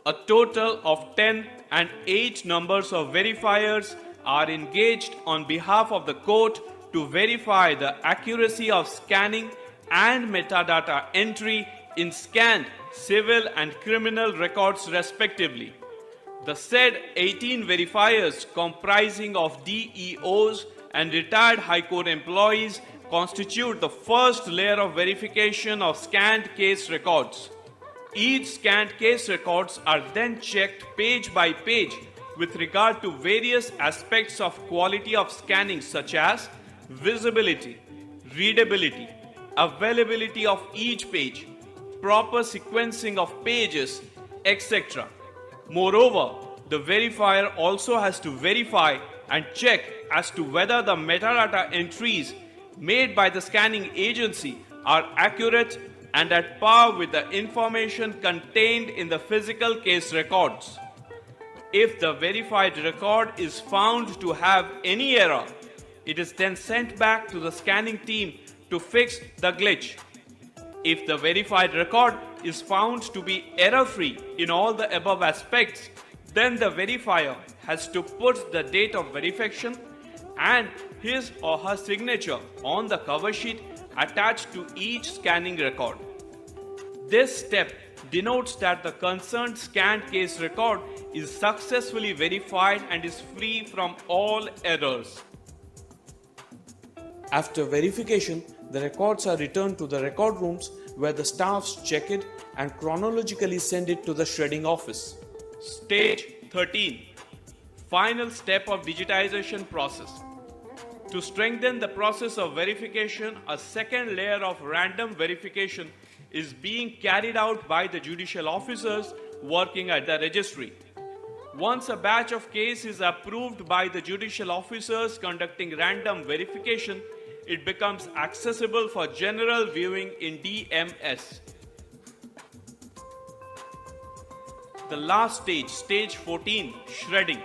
A total of 10 and 8 numbers of verifiers are engaged on behalf of the court to verify the accuracy of scanning and metadata entry in scanned civil and criminal records respectively. The said 18 verifiers comprising of DEOs and retired High Court employees constitute the first layer of verification of scanned case records. Each scanned case records are then checked page by page with regard to various aspects of quality of scanning such as visibility, readability, availability of each page, proper sequencing of pages, etc. Moreover, the verifier also has to verify and check as to whether the metadata entries made by the scanning agency are accurate and at par with the information contained in the physical case records. If the verified record is found to have any error, it is then sent back to the scanning team to fix the glitch. If the verified record is found to be error-free in all the above aspects, then the verifier has to put the date of verification and his or her signature on the cover sheet attached to each scanning record. This step denotes that the concerned scanned case record is successfully verified and is free from all errors. After verification, the records are returned to the record rooms where the staffs check it and chronologically send it to the shredding office. Stage 13. Final step of digitization process. To strengthen the process of verification, a second layer of random verification is being carried out by the judicial officers working at the registry. Once a batch of case is approved by the judicial officers conducting random verification, it becomes accessible for general viewing in DMS. The last stage, stage 14, shredding.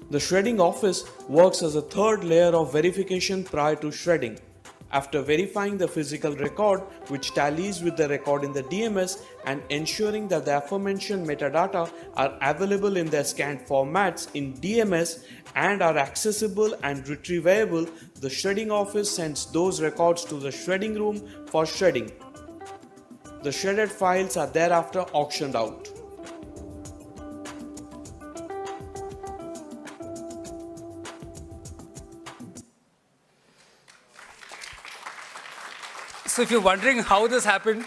The shredding office works as a third layer of verification prior to shredding. After verifying the physical record, which tallies with the record in the DMS, and ensuring that the aforementioned metadata are available in their scanned formats in DMS and are accessible and retrievable, the shredding office sends those records to the shredding room for shredding. The shredded files are thereafter auctioned out. So if you're wondering how this happened,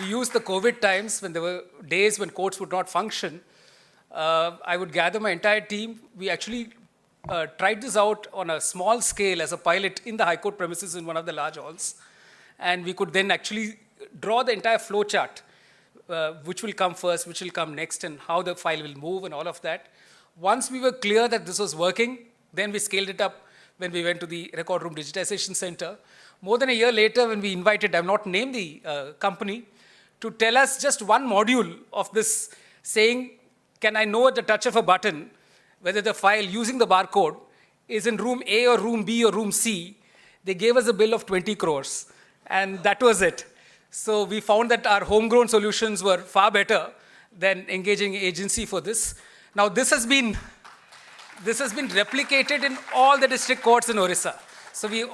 we used the COVID times when there were days when courts would not function. I would gather my entire team. We actually tried this out on a small scale as a pilot in the High Court premises in one of the large halls. And we could then actually draw the entire flow chart, which will come first, which will come next, and how the file will move and all of that. Once we were clear that this was working, then we scaled it up when we went to the Record Room Digitization Center. More than a year later, when we invited, I've not named the company, to tell us just one module of this, saying, can I know at the touch of a button whether the file using the barcode is in room A or room B or room C? They gave us a bill of 20 crores, and that was it. So we found that our homegrown solutions were far better than engaging agency for this. Now this has been replicated in all the district courts in Orissa. So we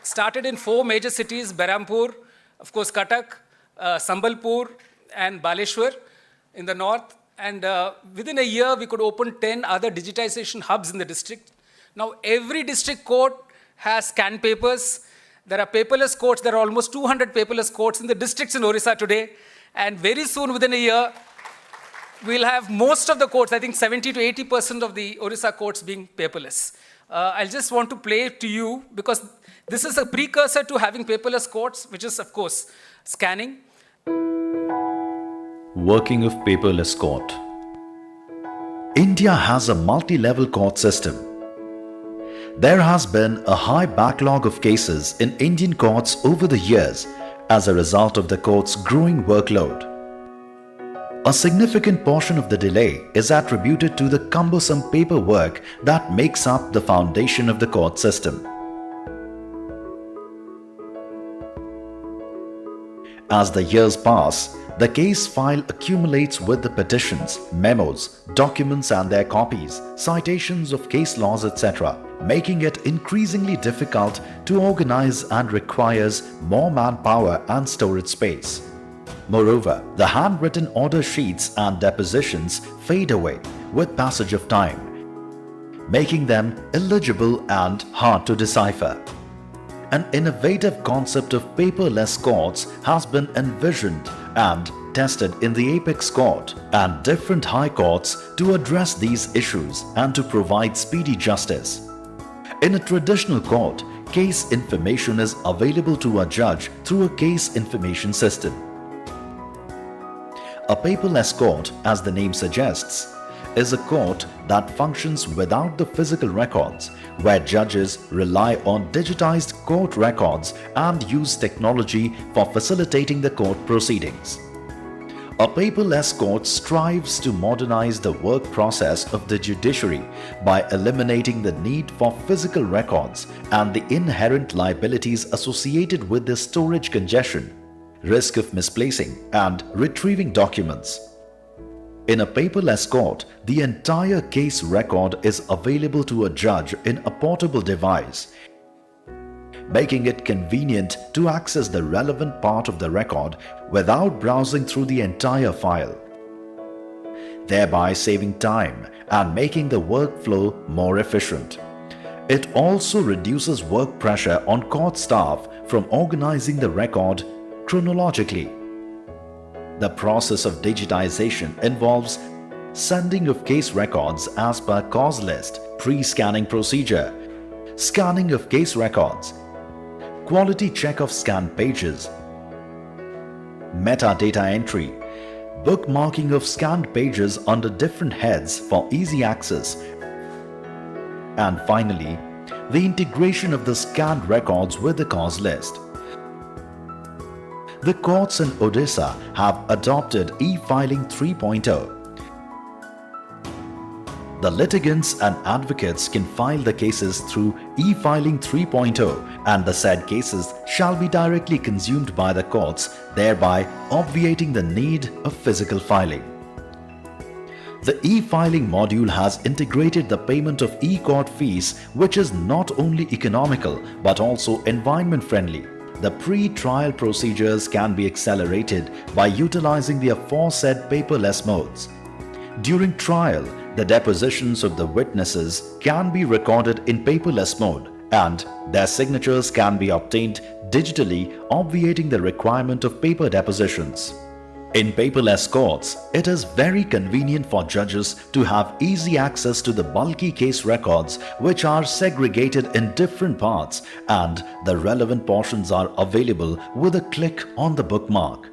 started in 4 major cities: Berhampur, of course Cuttack, Sambalpur, and Baleshwar in the north. And within a year, we could open 10 other digitization hubs in the district. Now every district court has scanned papers. There are paperless courts. There are almost 200 paperless courts in the districts in Orissa today. And very soon, within a year, we'll have most of the courts, I think 70 to 80% of the Orissa courts being paperless. I just want to play it to you because this is a precursor to having paperless courts, which is, of course, scanning. Working of paperless court. India has a multi-level court system. There has been a high backlog of cases in Indian courts over the years as a result of the court's growing workload. A significant portion of the delay is attributed to the cumbersome paperwork that makes up the foundation of the court system. As the years pass, the case file accumulates with the petitions, memos, documents and their copies, citations of case laws, etc., making it increasingly difficult to organize and requires more manpower and storage space. Moreover, the handwritten order sheets and depositions fade away with passage of time, making them illegible and hard to decipher. An innovative concept of paperless courts has been envisioned and tested in the Apex Court and different high courts to address these issues and to provide speedy justice. In a traditional court, case information is available to a judge through a case information system. A paperless court, as the name suggests, is a court that functions without the physical records, where judges rely on digitized court records and use technology for facilitating the court proceedings. A paperless court strives to modernize the work process of the judiciary by eliminating the need for physical records and the inherent liabilities associated with the storage congestion, risk of misplacing and retrieving documents. In a paperless court, the entire case record is available to a judge in a portable device, making it convenient to access the relevant part of the record without browsing through the entire file, thereby saving time and making the workflow more efficient. It also reduces work pressure on court staff from organizing the record chronologically. The process of digitization involves sending of case records as per cause list, pre-scanning procedure, scanning of case records, quality check of scanned pages, metadata entry, bookmarking of scanned pages under different heads for easy access, and finally, the integration of the scanned records with the cause list. The courts in Odisha have adopted e-filing 3.0. The litigants and advocates can file the cases through e-filing 3.0 and the said cases shall be directly consumed by the courts, thereby obviating the need of physical filing. The e-filing module has integrated the payment of e-court fees, which is not only economical but also environment friendly. The pre-trial procedures can be accelerated by utilizing the aforesaid paperless modes. During trial, the depositions of the witnesses can be recorded in paperless mode and their signatures can be obtained digitally, obviating the requirement of paper depositions. In paperless courts, it is very convenient for judges to have easy access to the bulky case records which are segregated in different parts and the relevant portions are available with a click on the bookmark.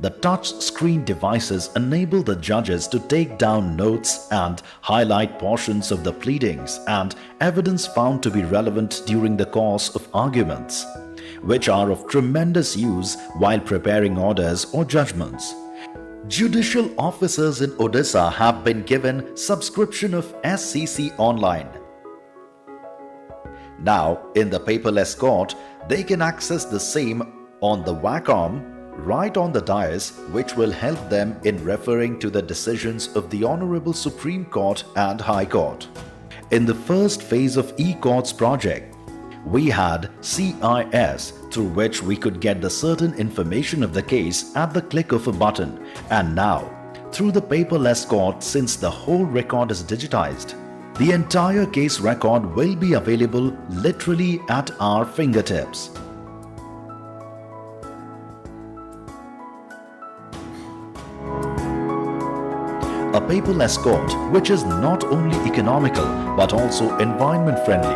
The touch screen devices enable the judges to take down notes and highlight portions of the pleadings and evidence found to be relevant during the course of arguments, which are of tremendous use while preparing orders or judgments. Judicial officers in Odisha have been given subscription of SCC Online. Now, in the paperless court, they can access the same on the Wacom right on the dais, which will help them in referring to the decisions of the Honorable Supreme Court and High Court. In the first phase of e-courts project, we had CIS, through which we could get the certain information of the case at the click of a button, and now through the paperless court, since the whole record is digitized, the entire case record will be available literally at our fingertips. A paperless court which is not only economical but also environment friendly.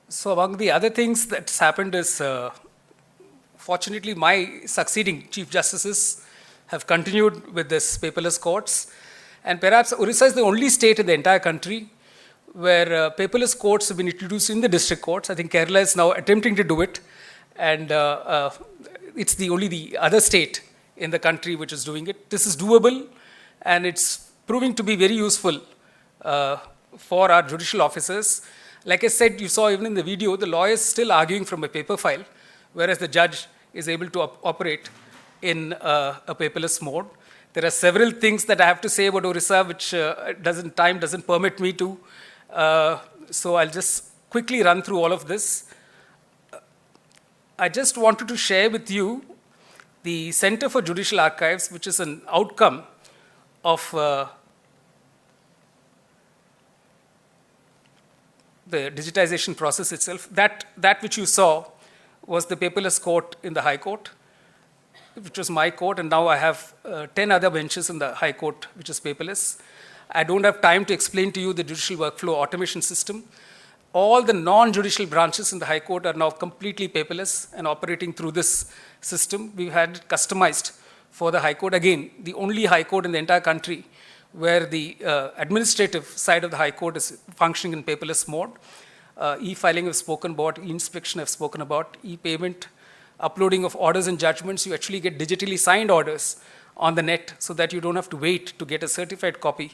So among the other things that's happened is, fortunately, my succeeding Chief Justices have continued with this paperless courts. And perhaps Orissa is the only state in the entire country where paperless courts have been introduced in the district courts. I think Kerala is now attempting to do it. And it's only the other state in the country which is doing it. This is doable and it's proving to be very useful for our judicial officers. Like I said, you saw even in the video, the lawyer is still arguing from a paper file, whereas the judge is able to operate in a paperless mode. There are several things that I have to say about Orissa, which time doesn't permit me to. So I'll just quickly run through all of this. I just wanted to share with you the Center for Judicial Archives, which is an outcome of the digitization process itself. That which you saw was the paperless court in the High Court, which was my court, and now I have 10 other benches in the High Court, which is paperless. I don't have time to explain to you the judicial workflow automation system. All the non-judicial branches in the High Court are now completely paperless and operating through this system. We've had it customized for the High Court. Again, the only High Court in the entire country where the administrative side of the High Court is functioning in paperless mode. E-filing I've spoken about, e-inspection I've spoken about, e-payment, uploading of orders and judgments. You actually get digitally signed orders on the net so that you don't have to wait to get a certified copy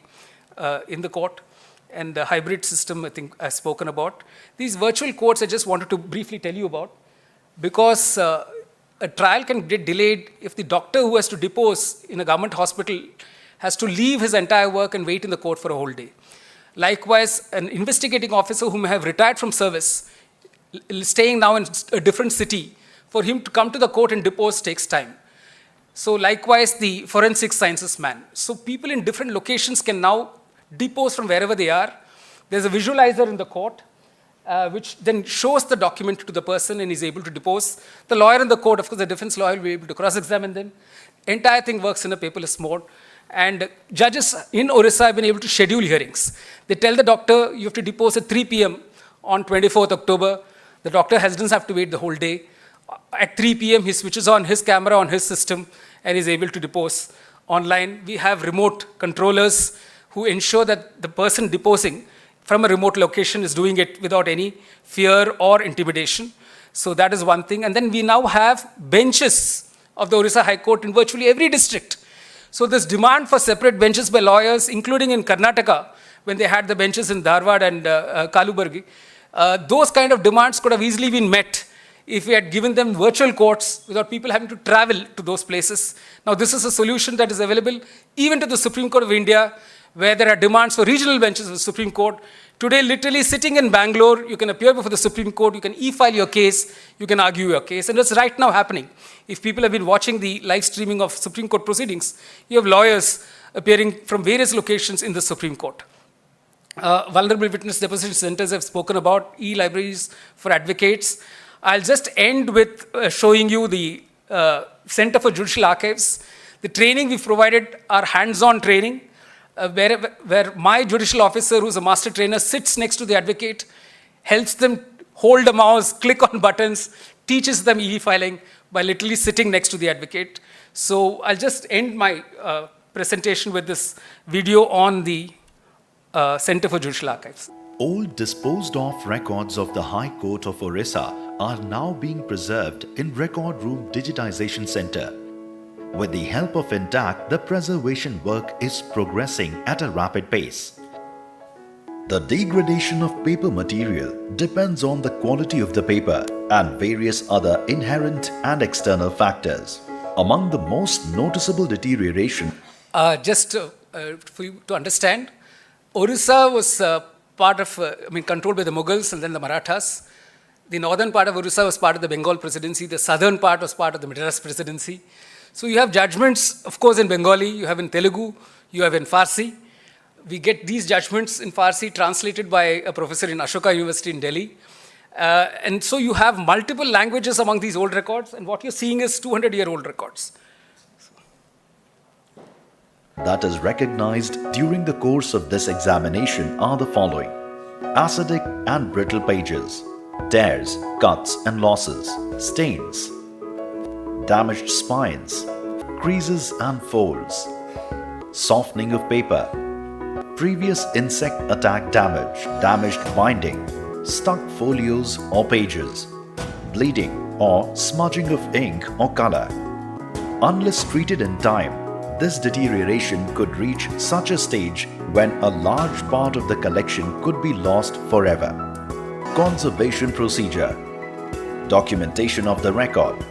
in the court. And the hybrid system, I think I've spoken about. These virtual courts I just wanted to briefly tell you about, because a trial can get delayed if the doctor who has to depose in a government hospital has to leave his entire work and wait in the court for a whole day. Likewise, an investigating officer who may have retired from service, staying now in a different city, for him to come to the court and depose takes time. So likewise, the forensic sciences man. So people in different locations can now depose from wherever they are. There's a visualizer in the court, which then shows the document to the person and is able to depose. The lawyer in the court, of course, the defense lawyer will be able to cross-examine them. Entire thing works in a paperless mode. And judges in Orissa have been able to schedule hearings. They tell the doctor, you have to depose at 3 p.m. on 24th October. The doctor doesn't have to wait the whole day. At 3 p.m., he switches on his camera on his system and is able to depose online. We have remote controllers who ensure that the person deposing from a remote location is doing it without any fear or intimidation. So that is one thing. And then we now have benches of the Orissa High Court in virtually every district. So this demand for separate benches by lawyers, including in Karnataka, when they had the benches in Dharwad and Kaluburgi, those kind of demands could have easily been met if we had given them virtual courts without people having to travel to those places. Now this is a solution that is available even to the Supreme Court of India, where there are demands for regional benches of the Supreme Court. Today, literally sitting in Bangalore, you can appear before the Supreme Court, you can e-file your case, you can argue your case, and it's right now happening. If people have been watching the live streaming of Supreme Court proceedings, you have lawyers appearing from various locations in the Supreme Court. Vulnerable witness deposition centers have spoken about, e-libraries for advocates. I'll just end with showing you the Center for Judicial Archives. The training we've provided are hands-on training, where my judicial officer, who's a master trainer, sits next to the advocate, helps them hold a mouse, click on buttons, teaches them e-filing by literally sitting next to the advocate. So I'll just end my presentation with this video on the Center for Judicial Archives. All disposed of records of the High Court of Orissa are now being preserved in Record Room Digitization Center. With the help of INDAC, the preservation work is progressing at a rapid pace. The degradation of paper material depends on the quality of the paper and various other inherent and external factors. Among the most noticeable deterioration, Just for you to understand, Orissa was part of, controlled by the Mughals and then the Marathas. The northern part of Orissa was part of the Bengal presidency. The southern part was part of the Madras presidency. So you have judgments, of course, in Bengali, you have in Telugu, you have in Farsi. We get these judgments in Farsi translated by a professor in Ashoka University in Delhi. And so you have multiple languages among these old records, and what you're seeing is 200-year-old records. that is recognized during the course of this examination are the following: acidic and brittle pages, tears, cuts and losses, stains, damaged spines, creases and folds, softening of paper, previous insect attack damage, damaged binding, stuck folios or pages, bleeding or smudging of ink or color. Unless treated in time, this deterioration could reach such a stage when a large part of the collection could be lost forever. Conservation procedure: documentation of the record,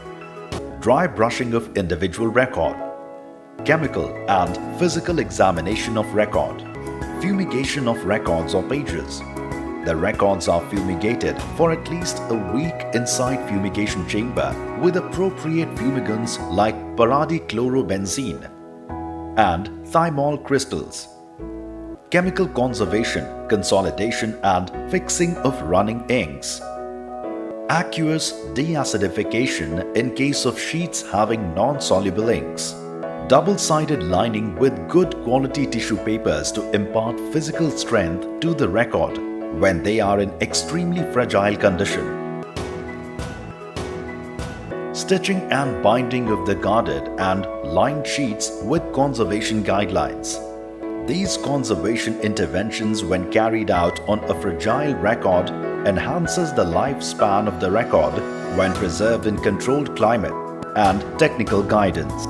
dry brushing of individual record, chemical and physical examination of record, fumigation of records or pages. The records are fumigated for at least a week inside fumigation chamber with appropriate fumigants like paradichlorobenzene and thymol crystals. Chemical conservation, consolidation and fixing of running inks. Aqueous deacidification in case of sheets having non-soluble inks. Double-sided lining with good quality tissue papers to impart physical strength to the record when they are in extremely fragile condition. Stitching and binding of the guarded and lined sheets with conservation guidelines. These conservation interventions, when carried out on a fragile record, enhances the lifespan of the record when preserved in controlled climate and technical guidance.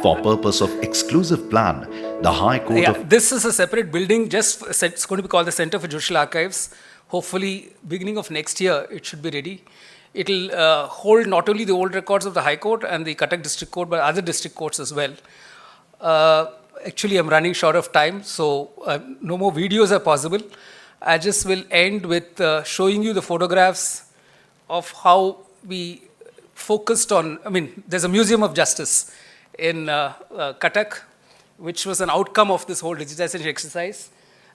For purpose of exclusive plan, the High Court of... This is a separate building, it's going to be called the Center for Judicial Archives. Hopefully, beginning of next year, it should be ready. It'll hold not only the old records of the High Court and the Cuttack District Court, but other district courts as well. Actually, I'm running short of time, so no more videos are possible. I just will end with showing you the photographs of how we focused on, there's a Museum of Justice in Cuttack, which was an outcome of this whole digitization exercise.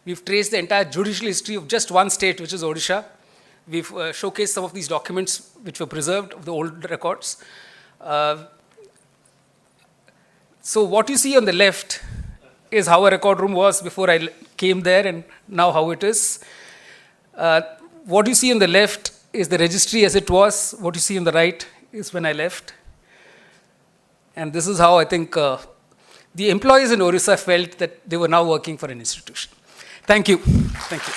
We've traced the entire judicial history of just one state, which is Odisha. We've showcased some of these documents which were preserved of the old records. So what you see on the left is how a record room was before I came there and now how it is. What you see on the left is the registry as it was. What you see on the right is when I left. And this is how I think the employees in Orissa felt that they were now working for an institution. Thank you. Thank you.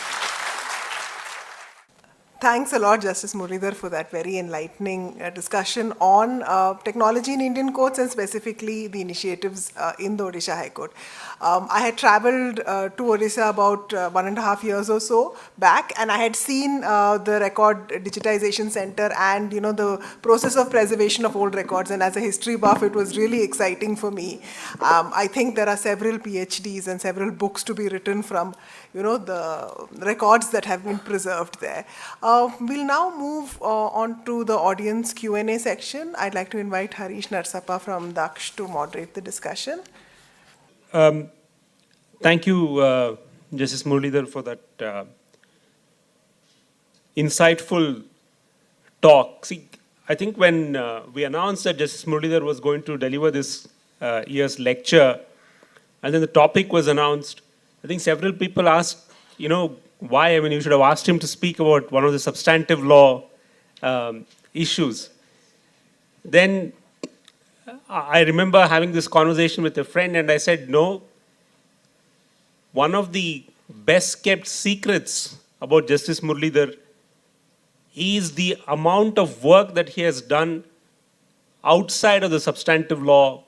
Thanks a lot, Justice Muralidhar, for that very enlightening discussion on technology in Indian courts and specifically the initiatives in the Odisha High Court. I had traveled to Odisha about 1.5 years or so back, and I had seen the Record Digitization Center and the process of preservation of old records. And as a history buff, it was really exciting for me. I think there are several PhDs and several books to be written from the records that have been preserved there. We'll now move on to the audience Q&A section. I'd like to invite Harish Narasappa from DAKSH to moderate the discussion. Thank you, Justice Muralidhar, for that insightful talk. See, I think when we announced that Justice Muralidhar was going to deliver this year's lecture, and then the topic was announced, I think several people asked, why? I mean, you should have asked him to speak about one of the substantive law issues. Then I remember having this conversation with a friend, and I said, no, one of the best kept secrets about Justice Muralidhar is the amount of work that he has done outside of the substantive law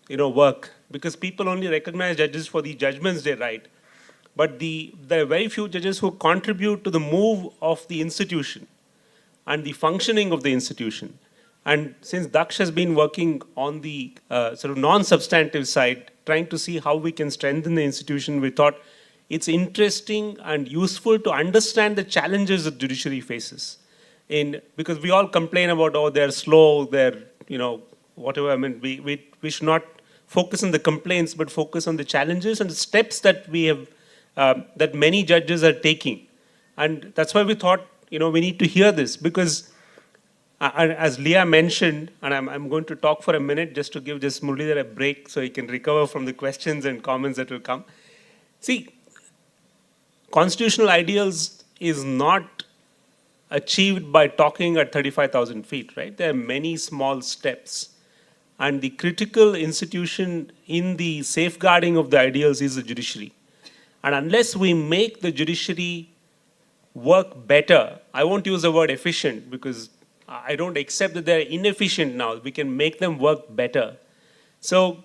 work, because people only recognize judges for the judgments they write. But there are very few judges who contribute to the move of the institution and the functioning of the institution. And since DAKSH has been working on the sort of non-substantive side, trying to see how we can strengthen the institution, we thought it's interesting and useful to understand the challenges that judiciary faces. Because we all complain about, they're slow, they're, whatever. I mean, we should not focus on the complaints, but focus on the challenges and the steps that we have, that many judges are taking. And that's why we thought, we need to hear this, because as Leah mentioned, and I'm going to talk for a minute just to give Justice Muralidhar a break so he can recover from the questions and comments that will come. See, constitutional ideals is not achieved by talking at 35,000 feet, right? There are many small steps. And the critical institution in the safeguarding of the ideals is the judiciary. And unless we make the judiciary work better, I won't use the word efficient because I don't accept that they're inefficient now. We can make them work better. So,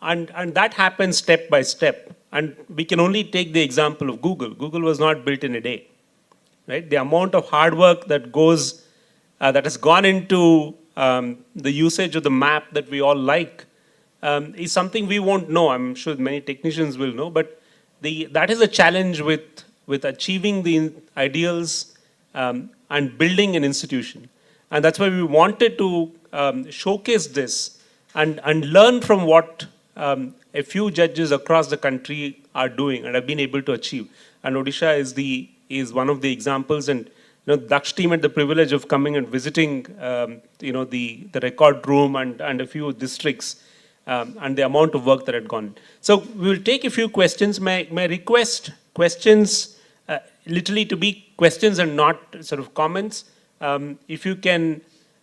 and that happens step by step. And we can only take the example of Google. Google was not built in a day, right? The amount of hard work that that has gone into the usage of the map that we all like is something we won't know. I'm sure many technicians will know, but that is a challenge with achieving the ideals and building an institution. And that's why we wanted to showcase this and learn from what a few judges across the country are doing and have been able to achieve. And Odisha is one of the examples. And DAKSH team had the privilege of coming and visiting the record room and a few districts and the amount of work that had gone. So we will take a few questions. May request questions literally to be questions and not sort of comments. If you can,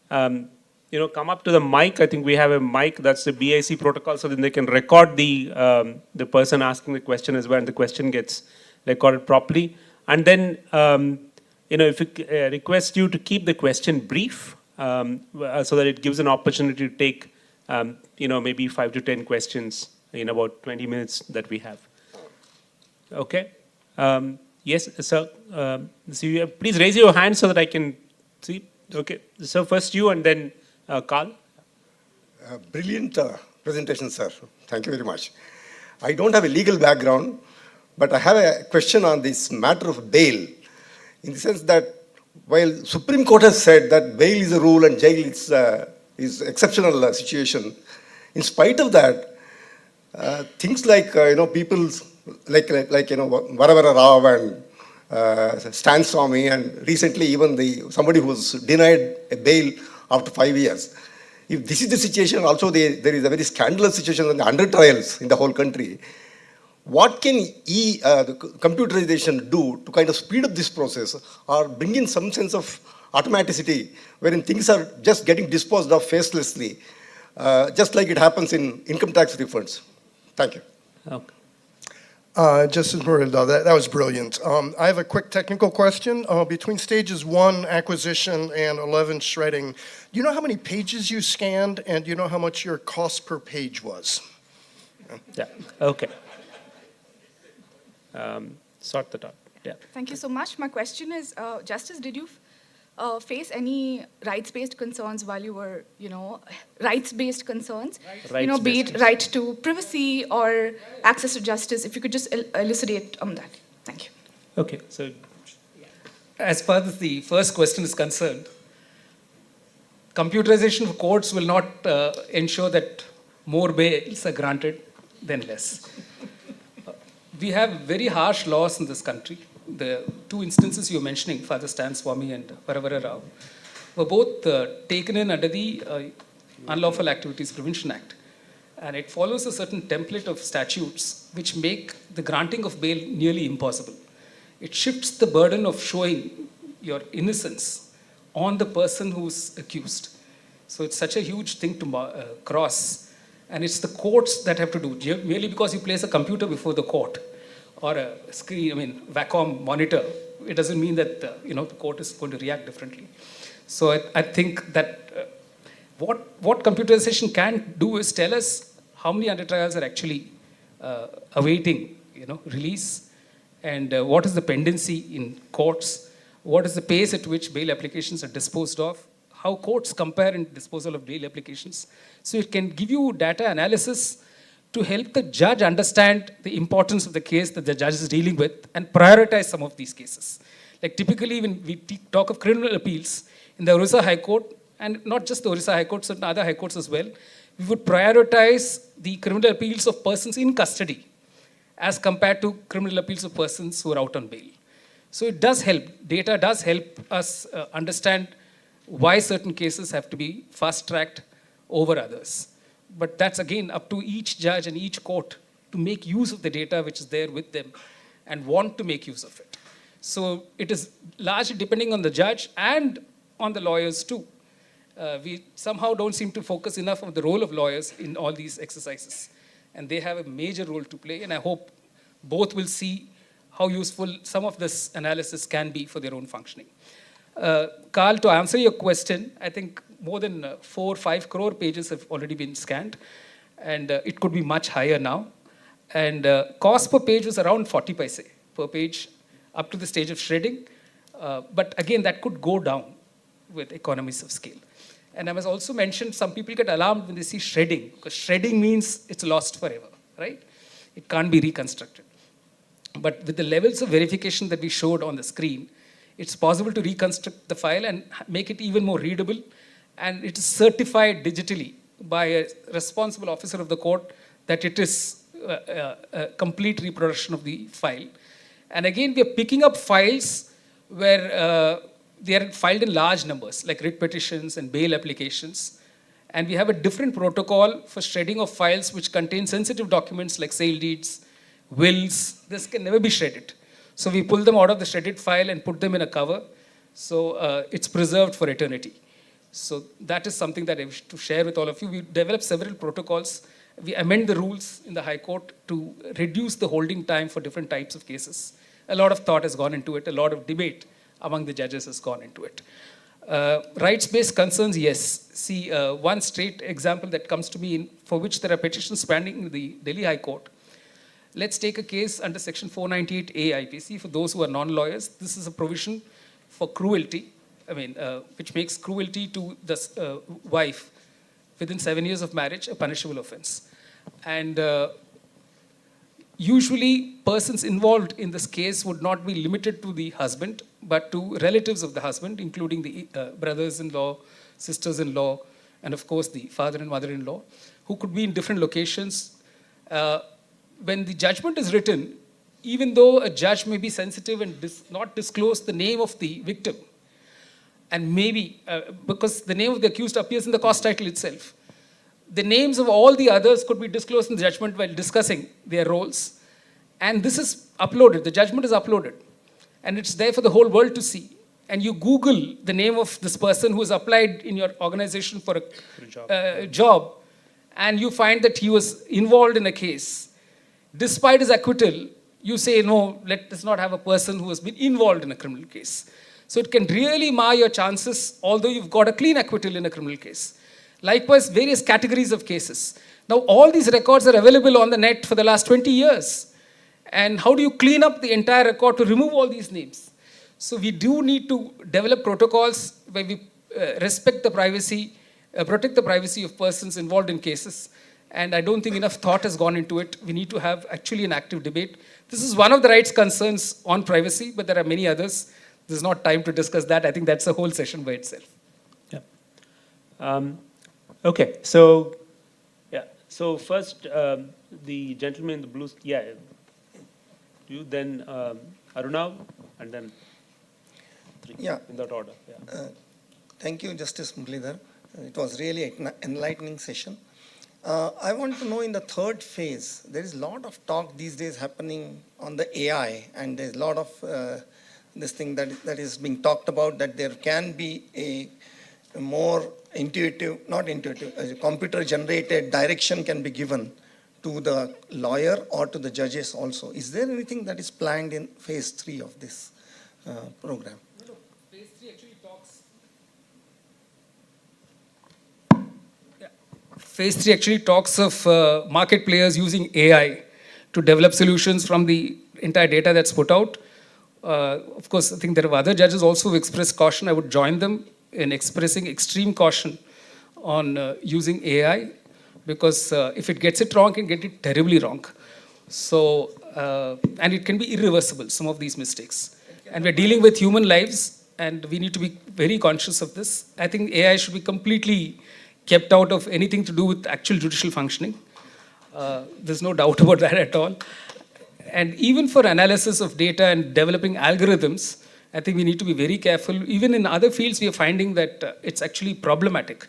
come up to the mic. I think we have a mic. That's the BIC protocol, so then they can record the person asking the question as well, and the question gets recorded properly. And then, if we request you to keep the question brief, so that it gives an opportunity to take, maybe 5 to 10 questions in about 20 minutes that we have. Okay. Yes, sir. So please raise your hand so that I can see. Okay. So first you and then Carl. Brilliant presentation, sir. Thank you very much. I don't have a legal background, but I have a question on this matter of bail. In the sense that while Supreme Court has said that bail is a rule and jail is exceptional situation, in spite of that, things like people like Varavara Rao and Stan Swami, and recently even somebody who was denied a bail after 5 years. if this is the situation, also there is a very scandalous situation on the under trials in the whole country. What can the computerization do to kind of speed up this process or bring in some sense of automaticity wherein things are just getting disposed of facelessly, just like it happens in income tax refunds? Thank you. Okay. Justice Muralidhar, that was brilliant. I have a quick technical question. Between stages 1, acquisition, and 11, shredding, do you know how many pages you scanned, and do you know how much your cost per page was? Yeah, okay. Sort that out, yeah. Thank you so much. My question is, Justice, did you face any rights-based concerns while you were, rights-based concerns? Be it right to privacy or access to justice, if you could just elucidate on that. Thank you. Okay, so As far as the first question is concerned, computerization of courts will not ensure that more bails are granted than less. We have very harsh laws in this country. The two instances you're mentioning, Father Stan Swami and Varavara Rao, were both taken in under the Unlawful Activities Prevention Act. And it follows a certain template of statutes which make the granting of bail nearly impossible. It shifts the burden of showing your innocence on the person who's accused. So it's such a huge thing to cross. And it's the courts that have to do, merely because you place a computer before the court or a screen, Wacom monitor, it doesn't mean that the court is going to react differently. So I think that what computerization can do is tell us how many under trials are actually awaiting release, and what is the pendency in courts, what is the pace at which bail applications are disposed of, how courts compare in disposal of bail applications. So it can give you data analysis to help the judge understand the importance of the case that the judge is dealing with and prioritize some of these cases. Like typically when we talk of criminal appeals in the Orissa High Court, and not just the Orissa High Court, certain other high courts as well, we would prioritize the criminal appeals of persons in custody as compared to criminal appeals of persons who are out on bail. So it does help, data does help us understand why certain cases have to be fast-tracked over others. But that's again up to each judge and each court to make use of the data which is there with them and want to make use of it. So it is largely depending on the judge and on the lawyers too. We somehow don't seem to focus enough on the role of lawyers in all these exercises. And they have a major role to play, and I hope both will see how useful some of this analysis can be for their own functioning. Carl, to answer your question, I think more than 4 or 5 crore pages have already been scanned, and it could be much higher now. And cost per page was around 40 paise per page up to the stage of shredding. But again, that could go down with economies of scale. And I must also mention, some people get alarmed when they see shredding, because shredding means it's lost forever, right? It can't be reconstructed. But with the levels of verification that we showed on the screen, it's possible to reconstruct the file and make it even more readable. And it is certified digitally by a responsible officer of the court that it is a complete reproduction of the file. And again, we are picking up files where they are filed in large numbers, like writ petitions and bail applications. And we have a different protocol for shredding of files which contain sensitive documents like sale deeds, wills. This can never be shredded. So we pull them out of the shredded file and put them in a cover. So it's preserved for eternity. So that is something that I wish to share with all of you. We developed several protocols. We amend the rules in the High Court to reduce the holding time for different types of cases. A lot of thought has gone into it. A lot of debate among the judges has gone into it. Rights-based concerns, yes. See, one straight example that comes to me for which there are petitions pending in the Delhi High Court. Let's take a case under Section 498A IPC. For those who are non-lawyers, this is a provision for cruelty, which makes cruelty to the wife within 7 years of marriage a punishable offense. And usually, persons involved in this case would not be limited to the husband, but to relatives of the husband, including the brothers-in-law, sisters-in-law, and of course the father and mother-in-law, who could be in different locations. When the judgment is written, even though a judge may be sensitive and not disclose the name of the victim, and maybe, because the name of the accused appears in the cause title itself, the names of all the others could be disclosed in the judgment while discussing their roles. And this is uploaded, the judgment is uploaded. And it's there for the whole world to see. And you Google the name of this person who has applied in your organization for a job, and you find that he was involved in a case. Despite his acquittal, you say, no, let us not have a person who has been involved in a criminal case. So it can really mar your chances, although you've got a clean acquittal in a criminal case. Likewise, various categories of cases. Now, all these records are available on the net for the last 20 years. And how do you clean up the entire record to remove all these names? So we do need to develop protocols where we respect the privacy, protect the privacy of persons involved in cases. And I don't think enough thought has gone into it. We need to have actually an active debate. This is one of the rights concerns on privacy, but there are many others. There's not time to discuss that. I think that's a whole session by itself. Yeah. Okay, so, yeah. So first, the gentleman in the blue, yeah. You, then Arunav, and then three, Yeah. in that order. Yeah. Thank you, Justice Muralidhar. It was really an enlightening session. I want to know, in the third phase, there is a lot of talk these days happening on the AI, and there's a lot of this thing that is being talked about, that there can be a more intuitive, not intuitive, a computer-generated direction can be given to the lawyer or to the judges also. Is there anything that is planned in phase 3 of this program? No, phase 3 actually talks. Yeah. Phase 3 actually talks of market players using AI to develop solutions from the entire data that's put out. Of course, I think there are other judges also who express caution. I would join them in expressing extreme caution on using AI, because if it gets it wrong, it can get it terribly wrong. So, and it can be irreversible, some of these mistakes. And we're dealing with human lives, and we need to be very conscious of this. I think AI should be completely kept out of anything to do with actual judicial functioning. There's no doubt about that at all. And even for analysis of data and developing algorithms, I think we need to be very careful. Even in other fields, we are finding that it's actually problematic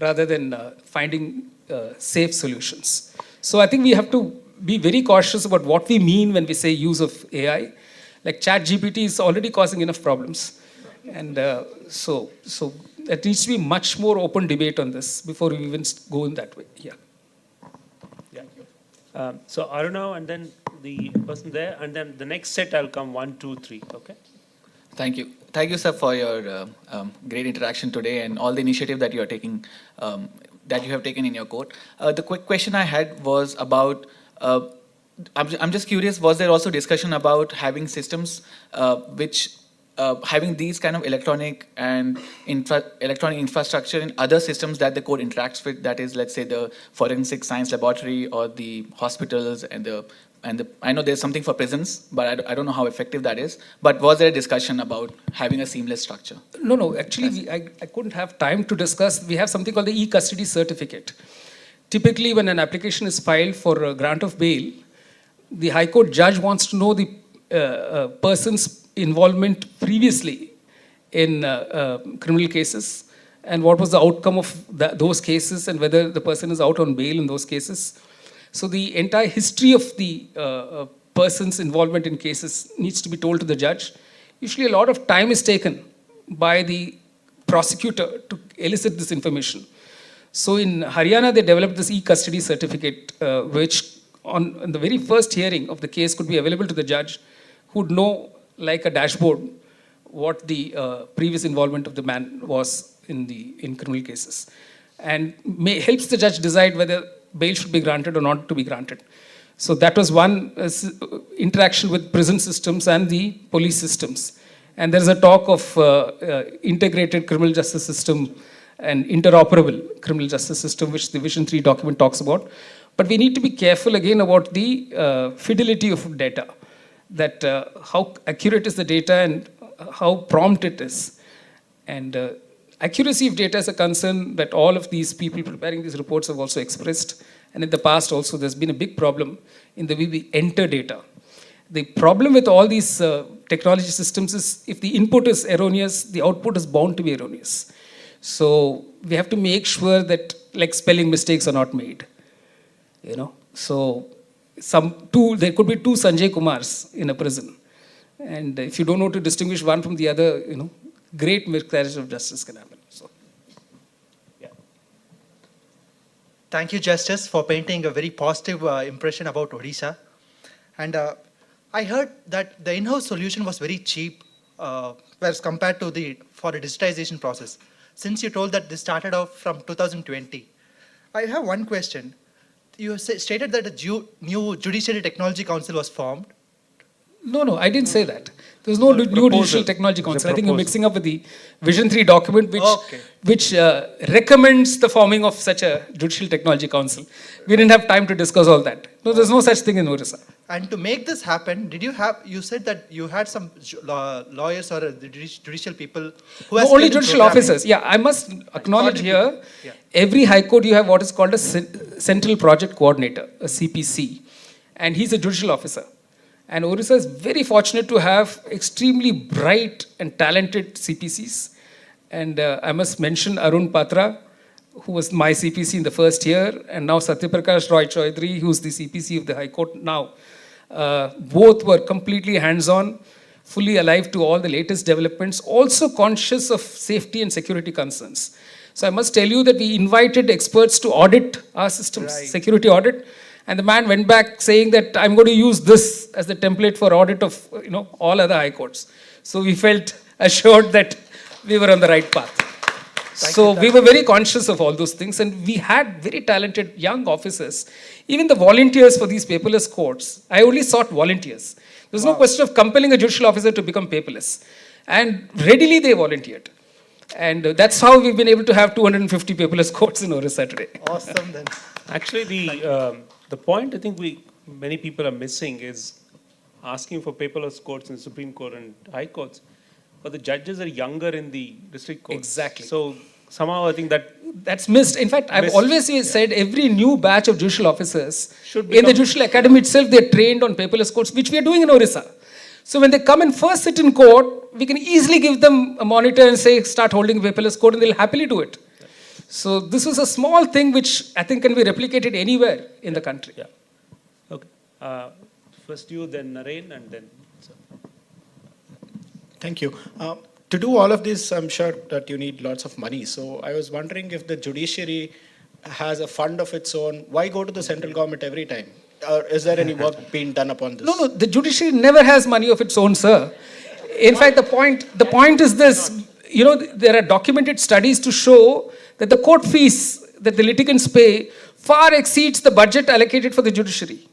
rather than finding safe solutions. So I think we have to be very cautious about what we mean when we say use of AI. Like ChatGPT is already causing enough problems. And so there needs to be much more open debate on this before we even go in that way. Yeah. Yeah. So Arunav, and then the person there, and then the next set I'll come 1, 2, 3. Okay. Thank you. Thank you, sir, for your great interaction today and all the initiative that you are taking, that you have taken in your court. The quick question I had was about, I'm just curious, was there also discussion about having systems which, having these kind of electronic and electronic infrastructure in other systems that the court interacts with, that is, let's say, the forensic science laboratory or the hospitals and the I know there's something for prisons, but I don't know how effective that is. But was there a discussion about having a seamless structure? No. Actually, I couldn't have time to discuss. We have something called the e-custody certificate. Typically, when an application is filed for a grant of bail, the High Court judge wants to know the person's involvement previously in criminal cases and what was the outcome of those cases and whether the person is out on bail in those cases. So the entire history of the person's involvement in cases needs to be told to the judge. Usually a lot of time is taken by the prosecutor to elicit this information. So in Haryana, they developed this e-custody certificate, which on the very first hearing of the case could be available to the judge, who would know, like a dashboard, what the previous involvement of the man was in criminal cases. And helps the judge decide whether bail should be granted or not to be granted. So that was one interaction with prison systems and the police systems. And there's a talk of integrated criminal justice system and interoperable criminal justice system, which the Vision 3 document talks about. But we need to be careful again about the fidelity of data, that how accurate is the data and how prompt it is. And accuracy of data is a concern that all of these people preparing these reports have also expressed. And in the past also, there's been a big problem in the way we enter data. The problem with all these technology systems is if the input is erroneous, the output is bound to be erroneous. So we have to make sure that like spelling mistakes are not made. So there could be two Sanjay Kumars in a prison. And if you don't know to distinguish one from the other, great miscarriage of justice can happen. So, yeah. Thank you, Justice, for painting a very positive impression about Odisha. And I heard that the in-house solution was very cheap, whereas compared to for the digitization process. Since you told that this started off from 2020, I have one question. You stated that a new Judiciary Technology Council was formed. No, I didn't say that. There's no new Judicial Technology Council. I think you're mixing up with the Vision 3 document, which recommends the forming of such a Judicial Technology Council. We didn't have time to discuss all that. No, there's no such thing in Orissa. And to make this happen, you said that you had some lawyers or judicial people who no, only judicial officers. Yeah, I must acknowledge here, every High Court you have what is called a Central Project Coordinator, a CPC, and he's a judicial officer. And Orissa is very fortunate to have extremely bright and talented CPCs. And I must mention Arun Patra, who was my CPC in the first year, and now Satyaprakash Roy Chaudhary, who's the CPC of the High Court now. Both were completely hands-on, fully alive to all the latest developments, also conscious of safety and security concerns. So I must tell you that we invited experts to audit our systems, security audit. And the man went back saying that I'm going to use this as the template for audit of all other high courts. So we felt assured that we were on the right path. So we were very conscious of all those things, and we had very talented young officers. Even the volunteers for these paperless courts, I only sought volunteers. There's no question of compelling a judicial officer to become paperless. And readily they volunteered. And that's how we've been able to have 250 paperless courts in Orissa today. Awesome then. Actually, the point I think many people are missing is asking for paperless courts in the Supreme Court and High Courts, but the judges are younger in the district courts. Exactly. So somehow I think that's missed. In fact, I've always said every new batch of judicial officers in the Judicial Academy itself, they're trained on paperless courts, which we are doing in Orissa. So when they come and first sit in court, we can easily give them a monitor and say, start holding a paperless court, and they'll happily do it. So this was a small thing which I think can be replicated anywhere in the country. Yeah. Okay. First you, then Naren, and then. Sir. Thank you. To do all of this, I'm sure that you need lots of money. So I was wondering if the judiciary has a fund of its own, why go to the central government every time? Or is there any work being done upon this? No, the judiciary never has money of its own, sir. In fact, the point is this, there are documented studies to show that the court fees that the litigants pay far exceeds the budget allocated for the judiciary.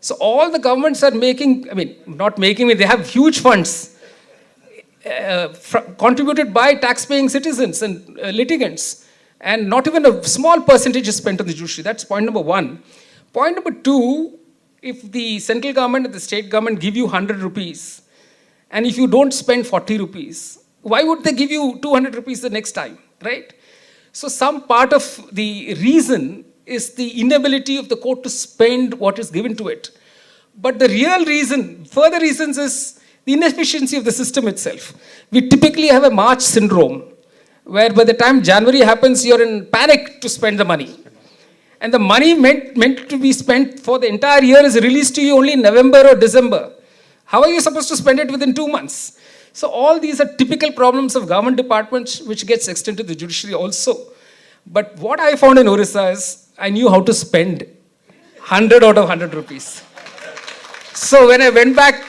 So all the governments are they have huge funds contributed by tax-paying citizens and litigants. And not even a small percentage is spent on the judiciary. That's point number one. Point number two, if the central government and the state government give you 100 rupees, and if you don't spend 40 rupees, why would they give you 200 rupees the next time, right? So some part of the reason is the inability of the court to spend what is given to it. But the real reason, further reasons, is the inefficiency of the system itself. We typically have a March syndrome, where by the time January happens, you're in panic to spend the money. And the money meant to be spent for the entire year is released to you only in November or December. How are you supposed to spend it within 2 months? So all these are typical problems of government departments, which gets extended to the judiciary also. But what I found in Orissa is I knew how to spend 100 out of 100 rupees. So when I went back,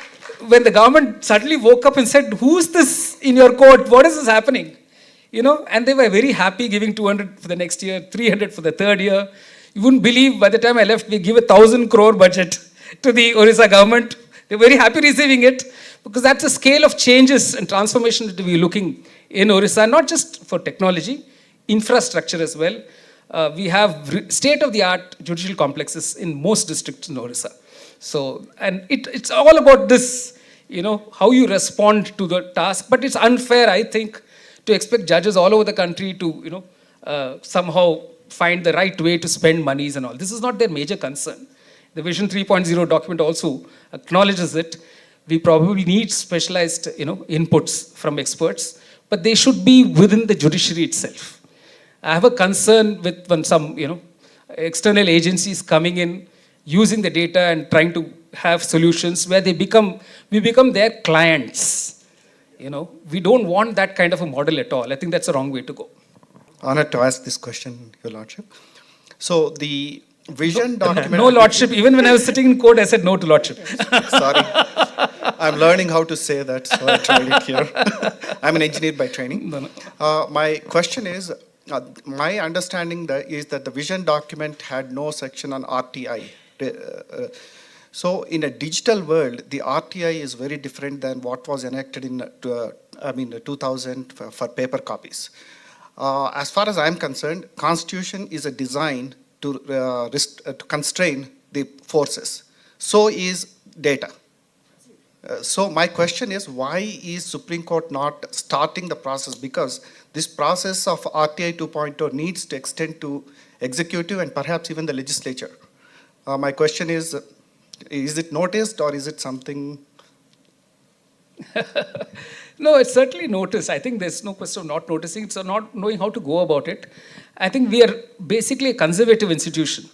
when the government suddenly woke up and said, who's this in your court? What is this happening? And they were very happy giving 200 for the next year, 300 for the third year. You wouldn't believe by the time I left, we give 1,000 crore budget to the Orissa government. They're very happy receiving it because that's a scale of changes and transformation that we're looking in Orissa, not just for technology, infrastructure as well. We have state-of-the-art judicial complexes in most districts in Orissa. So, and it's all about this, how you respond to the task. But it's unfair, I think, to expect judges all over the country to, somehow find the right way to spend monies and all. This is not their major concern. The Vision 3.0 document also acknowledges it. We probably need specialized, inputs from experts, but they should be within the judiciary itself. I have a concern with when some, external agencies coming in, using the data and trying to have solutions where we become their clients. We don't want that kind of a model at all. I think that's the wrong way to go. Honored to ask this question, Your Lordship. So the vision document. No, Lordship. Even when I was sitting in court, I said no to Lordship. Sorry. I'm learning how to say that, so I tried it here. I'm an engineer by training. My question is, my understanding is that the vision document had no section on RTI. So in a digital world, the RTI is very different than what was enacted in 2000 for paper copies. As far as I'm concerned, Constitution is a design to constrain the forces. So is data. So my question is, why is Supreme Court not starting the process? Because this process of RTI 2.0 needs to extend to executive and perhaps even the legislature. My question is it noticed or is it something? No, it's certainly noticed. I think there's no question of not noticing. It's not knowing how to go about it. I think we are basically a conservative institution.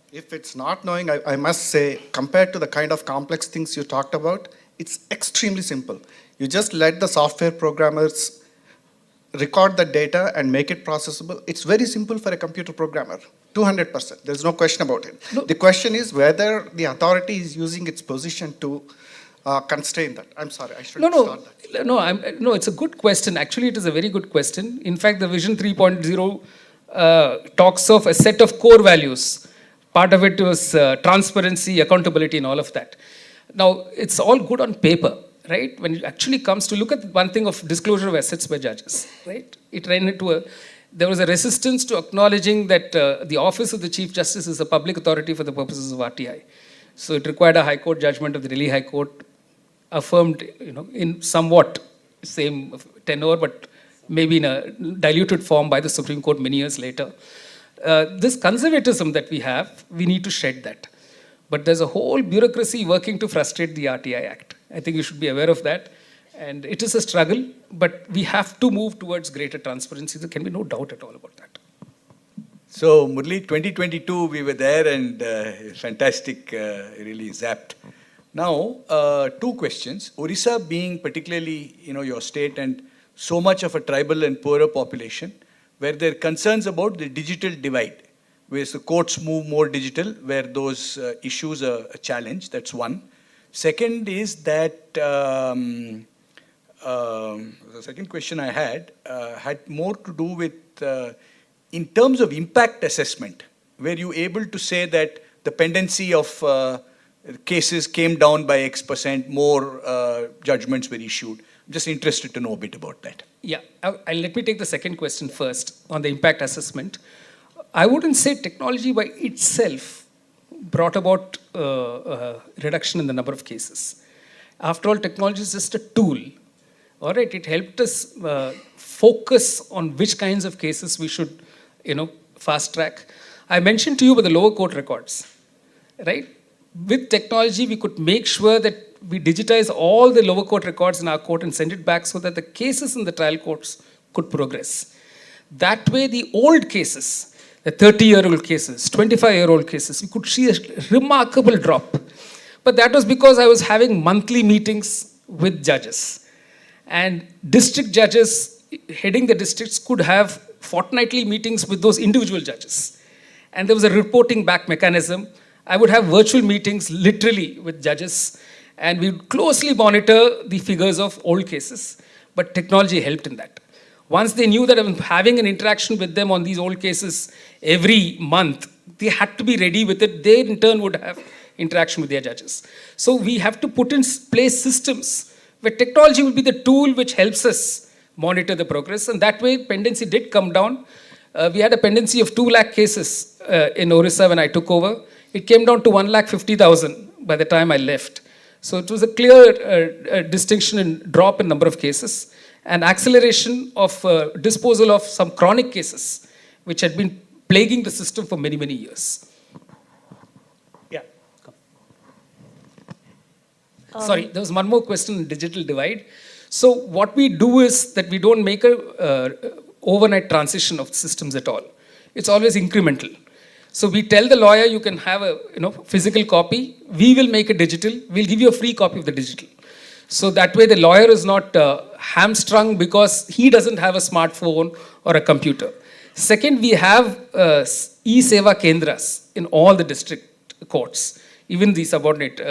If it's not knowing, I must say, compared to the kind of complex things you talked about, it's extremely simple. You just let the software programmers record the data and make it processable. It's very simple for a computer programmer, 200%. There's no question about it. No. The question is whether the authority is using its position to constrain that. I'm sorry, I shouldn't start that. No, it's a good question. Actually, it is a very good question. In fact, the Vision 3.0 talks of a set of core values. Part of it was transparency, accountability, and all of that. Now, it's all good on paper, right? When it actually comes to look at one thing of disclosure of assets by judges, right? It ran into there was a resistance to acknowledging that the office of the Chief Justice is a public authority for the purposes of RTI. So it required a High Court judgment of the Delhi High Court, affirmed, in somewhat same tenor, but maybe in a diluted form by the Supreme Court many years later. This conservatism that we have, we need to shed that. But there's a whole bureaucracy working to frustrate the RTI Act. I think you should be aware of that. And it is a struggle, but we have to move towards greater transparency. There can be no doubt at all about that. So, Murli, 2022, we were there and fantastic, really zapped. Now, two questions. Orissa being particularly, your state and so much of a tribal and poorer population, where there are concerns about the digital divide, where the courts move more digital, where those issues are a challenge. That's one. Second is that the second question I had more to do with in terms of impact assessment, were you able to say that the pendency of cases came down by X%, more judgments were issued? I'm just interested to know a bit about that. Yeah, let me take the second question first on the impact assessment. I wouldn't say technology by itself brought about reduction in the number of cases. After all, technology is just a tool. All right, it helped us focus on which kinds of cases we should, fast track. I mentioned to you about the lower court records, right? With technology, we could make sure that we digitize all the lower court records in our court and send it back so that the cases in the trial courts could progress. That way, the old cases, the 30-year-old cases, 25-year-old cases, we could see a remarkable drop. But that was because I was having monthly meetings with judges. And district judges heading the districts could have fortnightly meetings with those individual judges. And there was a reporting back mechanism. I would have virtual meetings literally with judges, and we would closely monitor the figures of old cases. But technology helped in that. Once they knew that I was having an interaction with them on these old cases every month, they had to be ready with it. They in turn would have interaction with their judges. So we have to put in place systems where technology will be the tool which helps us monitor the progress. And that way, pendency did come down. We had a pendency of 2 lakh cases in Orissa when I took over. It came down to 1,50,000 by the time I left. So it was a clear distinction in drop in number of cases and acceleration of disposal of some chronic cases which had been plaguing the system for many, many years. Yeah. Sorry, there was one more question on digital divide. So what we do is that we don't make a overnight transition of systems at all. It's always incremental. So we tell the lawyer, you can have a physical copy. We will make a digital. We'll give you a free copy of the digital. So that way the lawyer is not hamstrung because he doesn't have a smartphone or a computer. Second, we have e-seva kendras in all the district courts, even the subordinate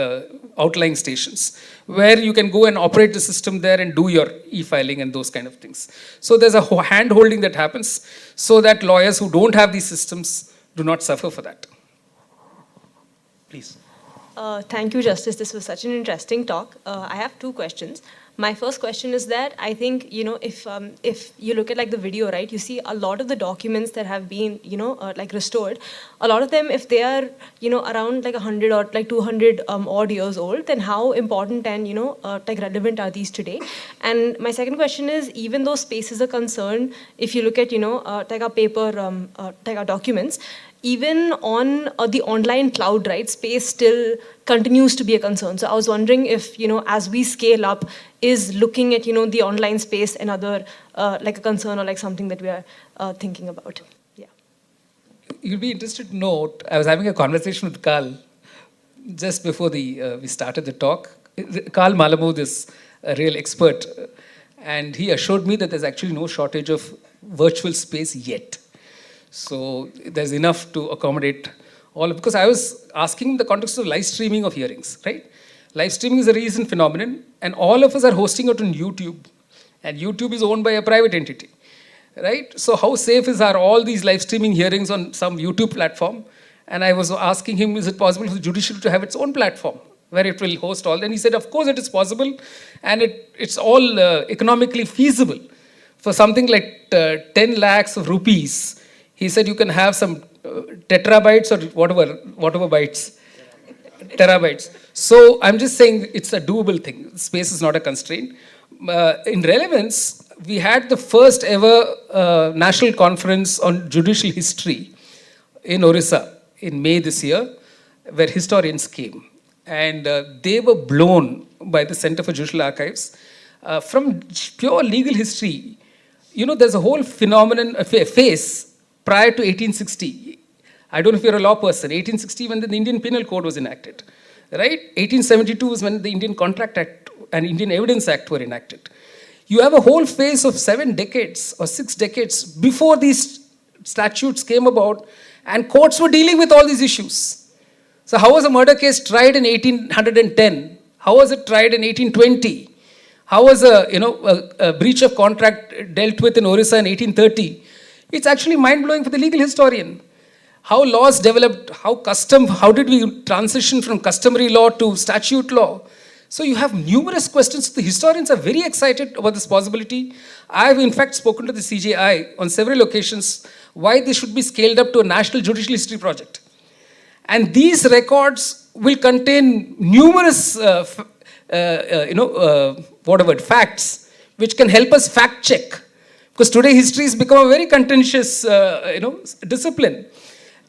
outlying stations, where you can go and operate the system there and do your e-filing and those kind of things. So there's a hand-holding that happens so that lawyers who don't have these systems do not suffer for that. Please. Thank you, Justice. This was such an interesting talk. I have two questions. My first question is that I think, if you look at like the video, right, you see a lot of the documents that have been, like restored, a lot of them, if they are, around like 100 or like 200 odd years old, then how important and, like relevant are these today? And my second question is, even though spaces are concerned, if you look at, like our paper, like our documents, even on the online cloud, right, space still continues to be a concern. So I was wondering if, as we scale up, is looking at, the online space another, like a concern or like something that we are thinking about? Yeah. You'll be interested to note, I was having a conversation with Carl just before we started the talk. Carl Malamud is a real expert, and he assured me that there's actually no shortage of virtual space yet. So there's enough to accommodate all of, because I was asking in the context of live streaming of hearings, right? Live streaming is a recent phenomenon, and all of us are hosting it on YouTube, and YouTube is owned by a private entity, right? So how safe are all these live streaming hearings on some YouTube platform? And I was asking him, is it possible for the judiciary to have its own platform where it will host all? Then he said, of course it is possible, and it's all economically feasible. For something like 10 lakhs of rupees, he said you can have some tetrabytes or whatever bytes, terabytes. So I'm just saying it's a doable thing. Space is not a constraint. In relevance, we had the first ever national conference on judicial history in Orissa in May this year, where historians came. And they were blown by the Center for Judicial Archives. From pure legal history, there's a whole phenomenon, a phase prior to 1860. I don't know if you're a law person. 1860 when the Indian Penal Code was enacted, right? 1872 was when the Indian Contract Act and Indian Evidence Act were enacted. You have a whole phase of 7 decades or 6 decades before these statutes came about, and courts were dealing with all these issues. So how was a murder case tried in 1810? How was it tried in 1820? How was a breach of contract dealt with in Orissa in 1830? It's actually mind-blowing for the legal historian. How laws developed, how did we transition from customary law to statute law? So you have numerous questions. The historians are very excited about this possibility. I have in fact spoken to the CJI on several occasions why this should be scaled up to a national judicial history project. And these records will contain numerous facts which can help us fact check. Because today history has become a very contentious discipline.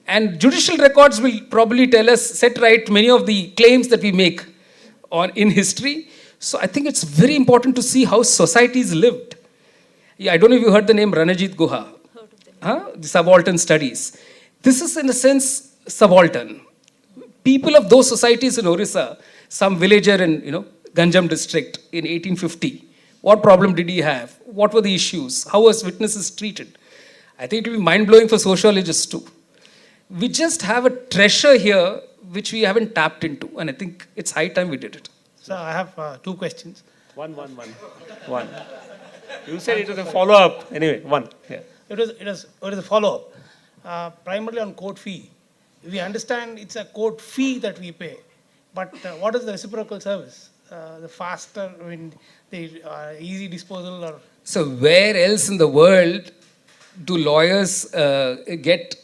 And judicial records will probably tell us, set right many of the claims that we make in history. So I think it's very important to see how societies lived. Yeah, I don't know if you heard the name Ranajit Guha. The subaltern studies. This is in a sense subaltern. People of those societies in Orissa, some villager in Ganjam district in 1850. What problem did he have? What were the issues? How was witnesses treated? I think it will be mind-blowing for sociologists too. We just have a treasure here which we haven't tapped into, and I think it's high time we did it. So I have 2 questions. One. You said it was a follow-up. Anyway, one. Yeah. It was a follow-up, primarily on court fee. We understand it's a court fee that we pay, but what is the reciprocal service? The faster, the easy disposal, or so where else in the world do lawyers get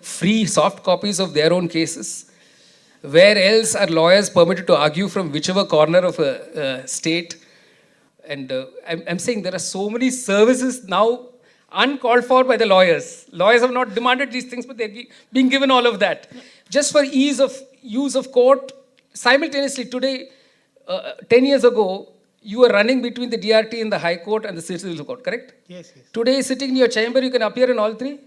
free soft copies of their own cases? Where else are lawyers permitted to argue from whichever corner of a state? And I'm saying there are so many services now uncalled for by the lawyers. Lawyers have not demanded these things, but they're being given all of that. Just for ease of use of court, simultaneously today, 10 years ago, you were running between the DRT and the High Court and the Civil Court, correct? Yes, yes. Today, sitting in your chamber, you can appear in all three?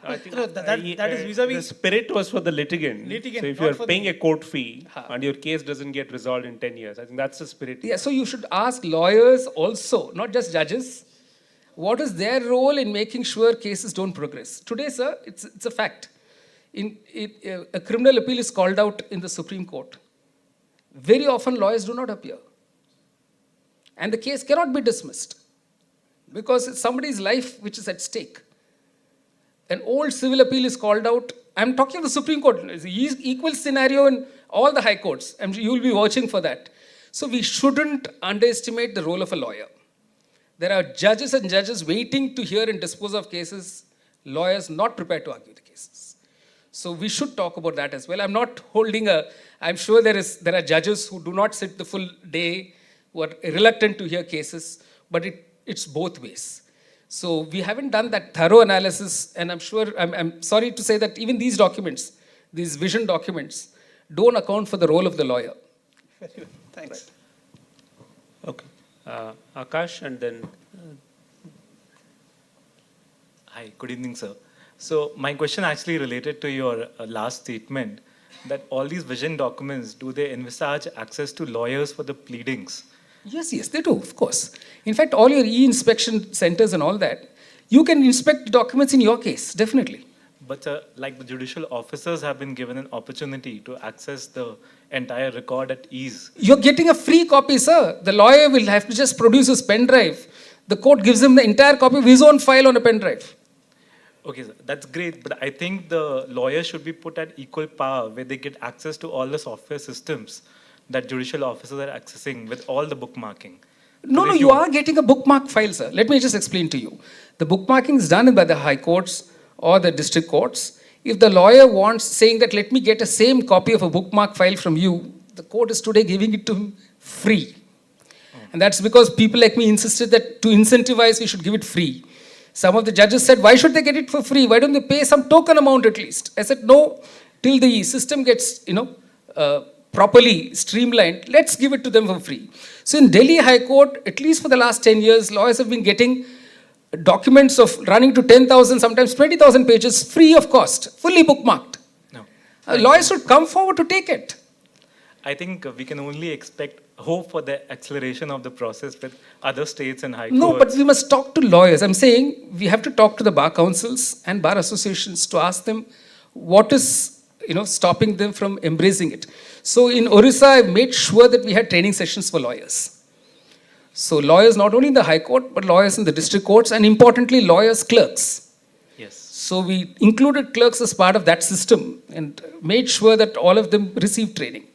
I think that is The vis-a-vis spirit was for the litigant. Litigant, So if not you're for paying a court fee and your case doesn't get resolved in 10 years, I think that's the spirit. Yeah, so you should ask lawyers also, not just judges, what is their role in making sure cases don't progress? Today, sir, it's a fact. A criminal appeal is called out in the Supreme Court. Very often, lawyers do not appear. And the case cannot be dismissed because it's somebody's life which is at stake. An old civil appeal is called out. I'm talking of the Supreme Court. It's an equal scenario in all the high courts. And you will be watching for that. So we shouldn't underestimate the role of a lawyer. There are judges and judges waiting to hear and dispose of cases, lawyers not prepared to argue the cases. So we should talk about that as well. I'm not holding I'm sure there are judges who do not sit the full day, who are reluctant to hear cases, but it's both ways. So we haven't done that thorough analysis, and I'm sure, I'm sorry to say that even these documents, these vision documents, don't account for the role of the lawyer. Very well. Thanks. Okay. Akash and then... Hi, good evening, sir. So my question actually related to your last statement, that all these vision documents, do they envisage access to lawyers for the pleadings? Yes, they do, of course. In fact, all your e-inspection centers and all that, you can inspect documents in your case, definitely. But like the judicial officers have been given an opportunity to access the entire record at ease. You're getting a free copy, sir. The lawyer will have to just produce his pen drive. The court gives him the entire copy of his own file on a pen drive. Okay, sir, that's great, but I think the lawyer should be put at equal power where they get access to all the software systems that judicial officers are accessing with all the bookmarking. No, you are getting a bookmark file, sir. Let me just explain to you. The bookmarking is done by the high courts or the district courts. If the lawyer wants, saying that let me get a same copy of a bookmark file from you, the court is today giving it to him free. And that's because people like me insisted that to incentivize, we should give it free. Some of the judges said, why should they get it for free? Why don't they pay some token amount at least? I said, no, till the system gets, properly streamlined, let's give it to them for free. So in Delhi High Court, at least for the last 10 years, lawyers have been getting documents of running to 10,000, sometimes 20,000 pages, free of cost, fully bookmarked. No. Lawyers should come forward to take it. I think we can only hope for the acceleration of the process with other states and high courts. No, but we must talk to lawyers. I'm saying we have to talk to the bar councils and bar associations to ask them what is stopping them from embracing it. So in Orissa, I made sure that we had training sessions for lawyers. So lawyers not only in the High Court, but lawyers in the district courts, and importantly, lawyers, clerks. Yes. So we included clerks as part of that system and made sure that all of them received training.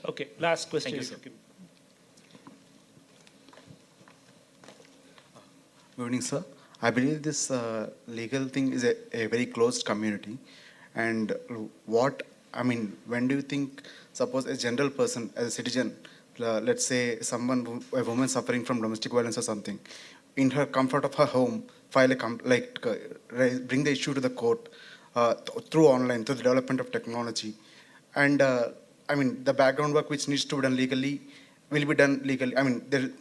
Okay, last question. Thank you, sir. Good evening, sir. I believe this legal thing is a very closed community. And when do you think, suppose a general person, as a citizen, let's say a woman suffering from domestic violence or something, in her comfort of her home, bring the issue to the court through online, through the development of technology. And the background work which needs to be done legally will be done legally. The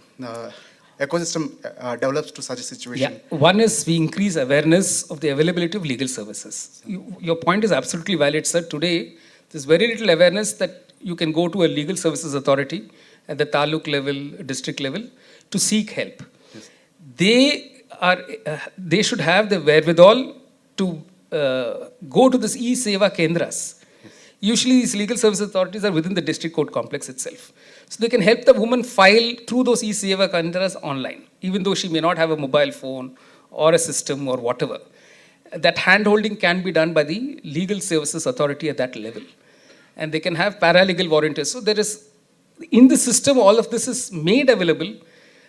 ecosystem develops to such a situation. Yeah. One is we increase awareness of the availability of legal services. Your point is absolutely valid, sir. Today, there's very little awareness that you can go to a legal services authority at the taluk level, district level, to seek help. Yes. They should have the wherewithal to go to this e-seva kendras. Yes. Usually, these legal service authorities are within the district court complex itself. So they can help the woman file through those e-seva kendras online, even though she may not have a mobile phone or a system or whatever. That hand-holding can be done by the legal services authority at that level. And they can have paralegal volunteers. So there is, in the system, all of this is made available.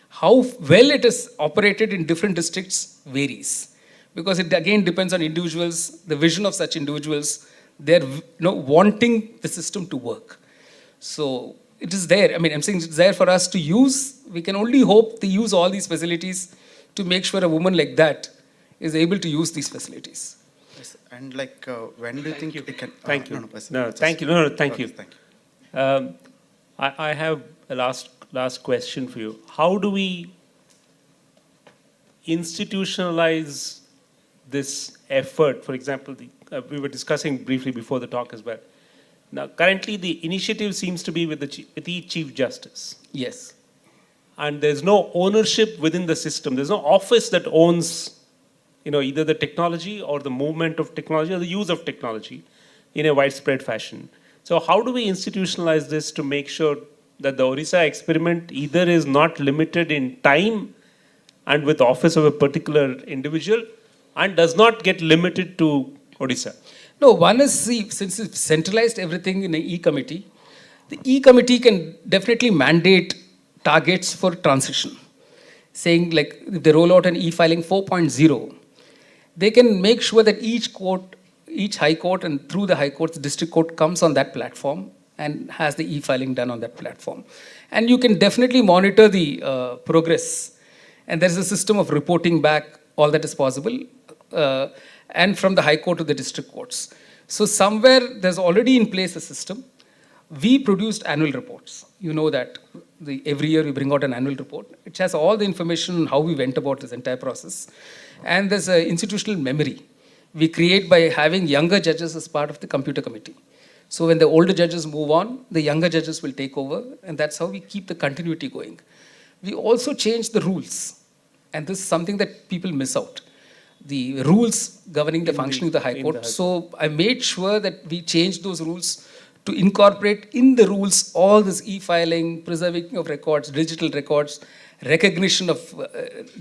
How well it is operated in different districts varies. Because it again depends on individuals, the vision of such individuals, they're wanting the system to work. So it is there. I'm saying it's there for us to use. We can only hope they use all these facilities to make sure a woman like that is able to use these facilities. Yes. And when do you think it can... Thank you. Thank you. Thank you. I have a last question for you. How do we institutionalize this effort? For example, we were discussing briefly before the talk as well. Now, currently, the initiative seems to be with each Chief Justice. Yes. And there's no ownership within the system. There's no office that owns, either the technology or the movement of technology or the use of technology in a widespread fashion. So how do we institutionalize this to make sure that the Orissa experiment either is not limited in time and with office of a particular individual and does not get limited to Odisha? No, one is, since it's centralized everything in an E-committee, the E-committee can definitely mandate targets for transition. Saying like, if they roll out an E-filing 4.0, they can make sure that each court, each high court and through the high courts, the district court comes on that platform and has the e-filing done on that platform. And you can definitely monitor the progress. And there's a system of reporting back all that is possible and from the high court to the district courts. So somewhere there's already in place a system. We produced annual reports. You know that every year we bring out an annual report, which has all the information on how we went about this entire process. And there's an institutional memory we create by having younger judges as part of the computer committee. So when the older judges move on, the younger judges will take over, and that's how we keep the continuity going. We also change the rules, and this is something that people miss out. The rules governing the functioning of the High Court. So I made sure that we changed those rules to incorporate in the rules all this e-filing, preserving of records, digital records, recognition of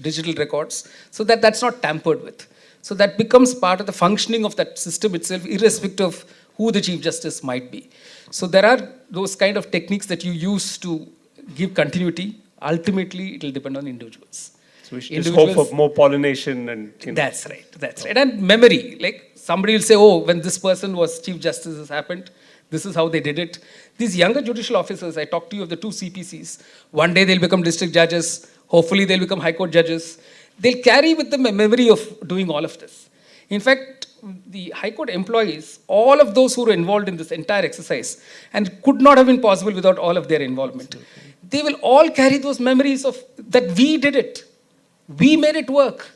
digital records, so that that's not tampered with. So that becomes part of the functioning of that system itself, irrespective of who the Chief Justice might be. So there are those kind of techniques that you use to give continuity. Ultimately, it will depend on individuals. So we should just hope for more pollination and... That's right, that's right. And memory, like somebody will say, oh, when this person was Chief Justice, this happened. This is how they did it. These younger judicial officers, I talked to you of the two CPCs. One day they'll become district judges. Hopefully they'll become High Court judges. They'll carry with them a memory of doing all of this. In fact, the High Court employees, all of those who were involved in this entire exercise, and it could not have been possible without all of their involvement. They will all carry those memories of that we did it. We made it work.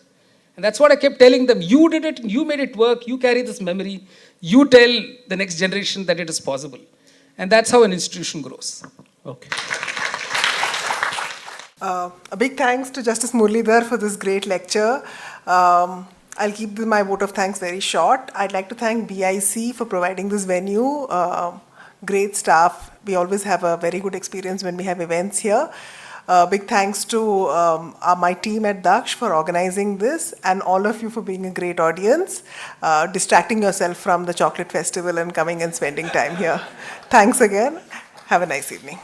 And that's what I kept telling them. You did it, you made it work, you carry this memory, you tell the next generation that it is possible. And that's how an institution grows. Okay. A big thanks to Justice Muralidhar for this great lecture. I'll keep my vote of thanks very short. I'd like to thank BIC for providing this venue. Great staff. We always have a very good experience when we have events here. Big thanks to my team at DAKSH for organizing this, and all of you for being a great audience, distracting yourself from the chocolate festival and coming and spending time here. Thanks again. Have a nice evening.